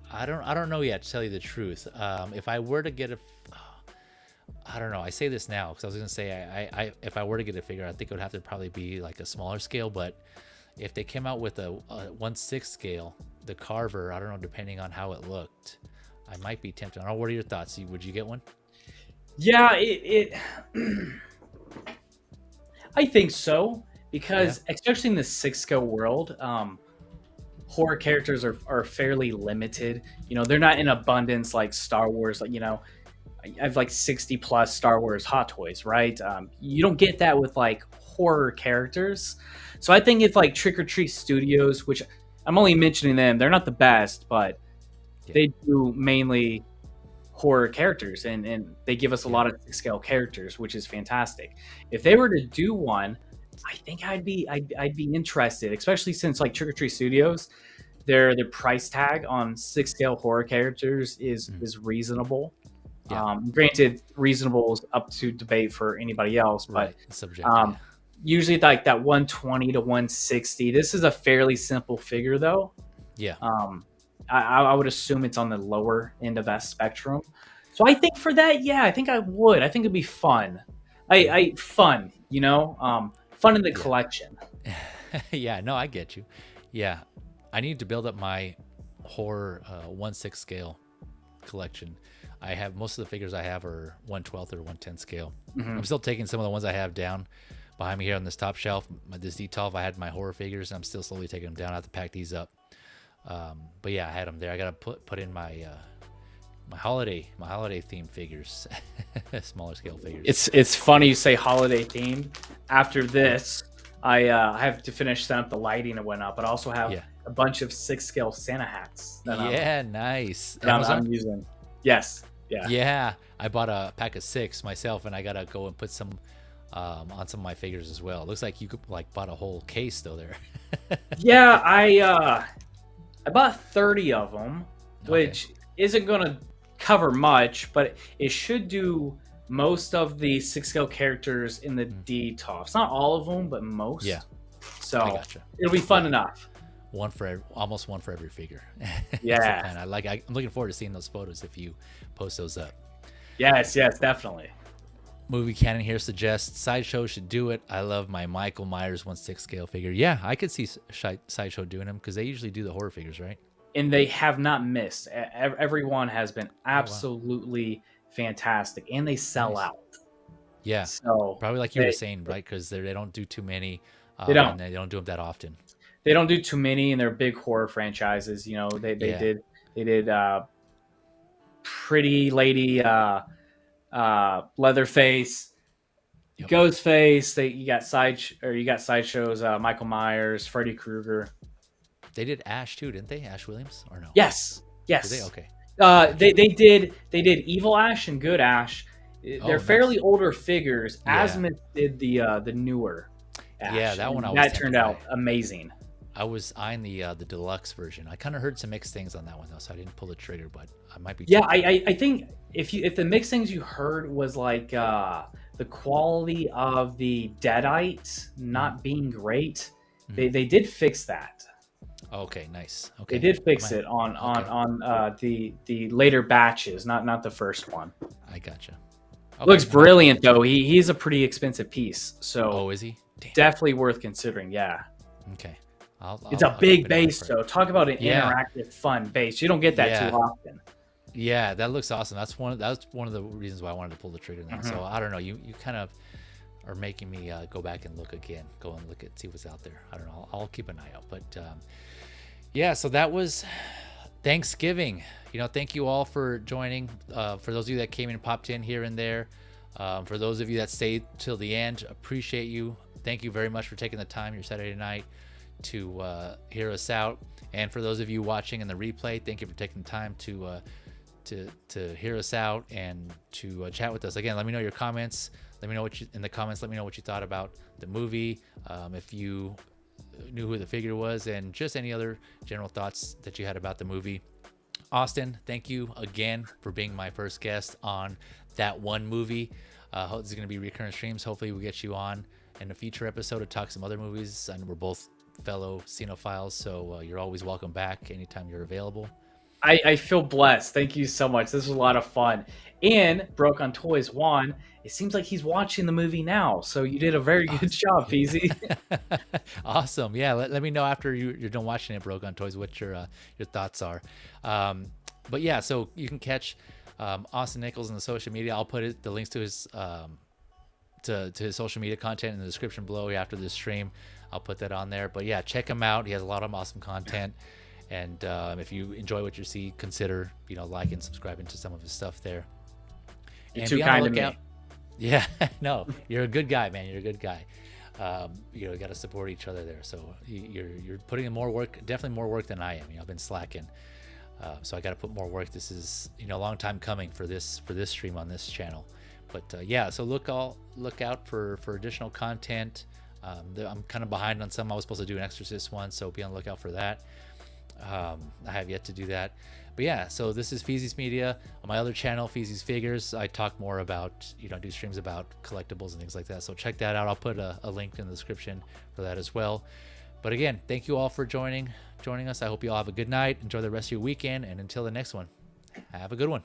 I don't know yet, to tell you the truth. If I were to get I don't know. I say this now because I was gonna say if I were to get a figure, I think it would have to probably be like a smaller scale. But if they came out with a 1/6 scale, the Carver, I don't know, depending on how it looked, I might be tempted. I don't know. What are your thoughts? Would you get one? Yeah, I think so, because especially in the 6 scale world, horror characters are fairly limited. They're not in abundance like Star Wars. Like, I have like 60 plus Star Wars Hot Toys, right? You don't get that with like horror characters. So I think if like Trick or Treat Studios, which I'm only mentioning them, they're not the best, but they do mainly horror characters, and they give us a lot of 6 scale characters, which is fantastic. If they were to do one, I think I'd be interested, especially since like Trick or Treat Studios, their price tag on 6 scale horror characters is reasonable. Granted, reasonable is up to debate for anybody else, but usually like that 120 to 160. This is a fairly simple figure, though. I would assume it's on the lower end of that spectrum. So I think for that, I think I would. I think it'd be fun. Fun in the collection. Yeah, no, I get you. Yeah, I need to build up my horror 1/6 scale collection. I have most of the figures I have are 1/12 or 1/10 scale. I'm still taking some of the ones I have down behind me here on this top shelf. This D12, I had my horror figures, and I'm still slowly taking them down. I have to pack these up. But yeah, I had them there. I gotta put in my my holiday themed figures, smaller scale figures. It's funny you say holiday themed. After this, I have to finish setting up the lighting and whatnot, but I also have a bunch of 6 scale Santa hats. Nice. That I'm using. Yes. Yeah. Yeah. I bought a pack of 6 myself, and I gotta go and put some on some of my figures as well. It looks like you could like bought a whole case though there. Yeah, I bought 30 of them, which isn't gonna cover much, but it should do most of the 6 scale characters in the D-tops. Not all of them, but most. Yeah. So it'll be fun enough. Almost one for every figure. Yeah. I'm looking forward to seeing those photos if you post those up. Yes, definitely. Movie Canon here suggests Sideshow should do it. I love my Michael Myers 1/6 scale figure. Yeah, I could see Sideshow doing them because they usually do the horror figures, right? And they have not missed. Everyone has been absolutely fantastic, and they sell out. Yeah, so probably like you were saying, right? Because they don't do too many. They don't do them that often. They don't do too many, and they're big horror franchises. You know, they did Pretty Lady, Leatherface, Ghostface. You got Sideshow's Michael Myers, Freddy Krueger. They did Ash too, didn't they? Ash Williams or no? Yes. Did they? Okay. They did Evil Ash and Good Ash. They're fairly older figures. Azimuth did the newer Ash. Yeah, that one that turned out amazing. I was eyeing the deluxe version. I kind of heard some mixed things on that one though, so I didn't pull the trigger. But I might be. Yeah, I think if the mixed things you heard was like the quality of the Deadite not being great, they did fix that. Okay, nice. Okay, they did fix it on the later batches, not the first one. I gotcha. Okay. Looks brilliant though. He's a pretty expensive piece, so is he? Damn. Definitely worth considering. Yeah. Okay. It's a big base though. Talk about an interactive, fun base. You don't get that too often. Yeah, that looks awesome. That's one of the reasons why I wanted to pull the trigger on that. So I don't know. You kind of are making me go back and look again. Go and look at see what's out there. I don't know. I'll keep an eye out. But yeah, so that was Thanksgiving. You know, thank you all for joining. For those of you that came and popped in here and there, for those of you that stayed till the end, appreciate you. Thank you very much for taking the time your Saturday night to hear us out. And for those of you watching in the replay, thank you for taking the time to hear us out and to chat with us. Again, let me know your comments. Let me know in the comments. Let me know what you thought about the movie. If you knew who the figure was, and just any other general thoughts that you had about the movie. Austin, thank you again for being my first guest on that one movie. This is going to be recurrent streams. Hopefully we'll get you on in a future episode to talk some other movies. And we're both fellow cinephiles, so you're always welcome back anytime you're available. I feel blessed. Thank you so much. This was a lot of fun. And Broke on Toys Juan, it seems like he's watching the movie now. So you did a very good job, Feezy. Awesome. Yeah, let me know after you're done watching it, Broke on Toys, what your thoughts are. But yeah, so you can catch Austin Nichols in the social media. I'll put the links to his to his social media content in the description below after this stream. I'll put that on there. But yeah, check him out. He has a lot of awesome content. And if you enjoy what you see, consider liking, subscribing to some of his stuff there. You're too kind to me. Yeah, no, you're a good guy, man. You're a good guy. You got to support each other there. So you're putting in more work, definitely more work than I am. I've been slacking, so I got to put more work. This is a long time coming for this stream on this channel. But yeah, so look out for additional content. I'm kind of behind on some. I was supposed to do an Exorcist one, so be on the lookout for that. I have yet to do that. But yeah, so this is Feezys Media. On my other channel, FeezysFigures, I talk more about, do streams about collectibles and things like that. So check that out. I'll put a link in the description for that as well. But again, thank you all for joining us. I hope you all have a good night. Enjoy the rest of your weekend. And until the next one, have a good one.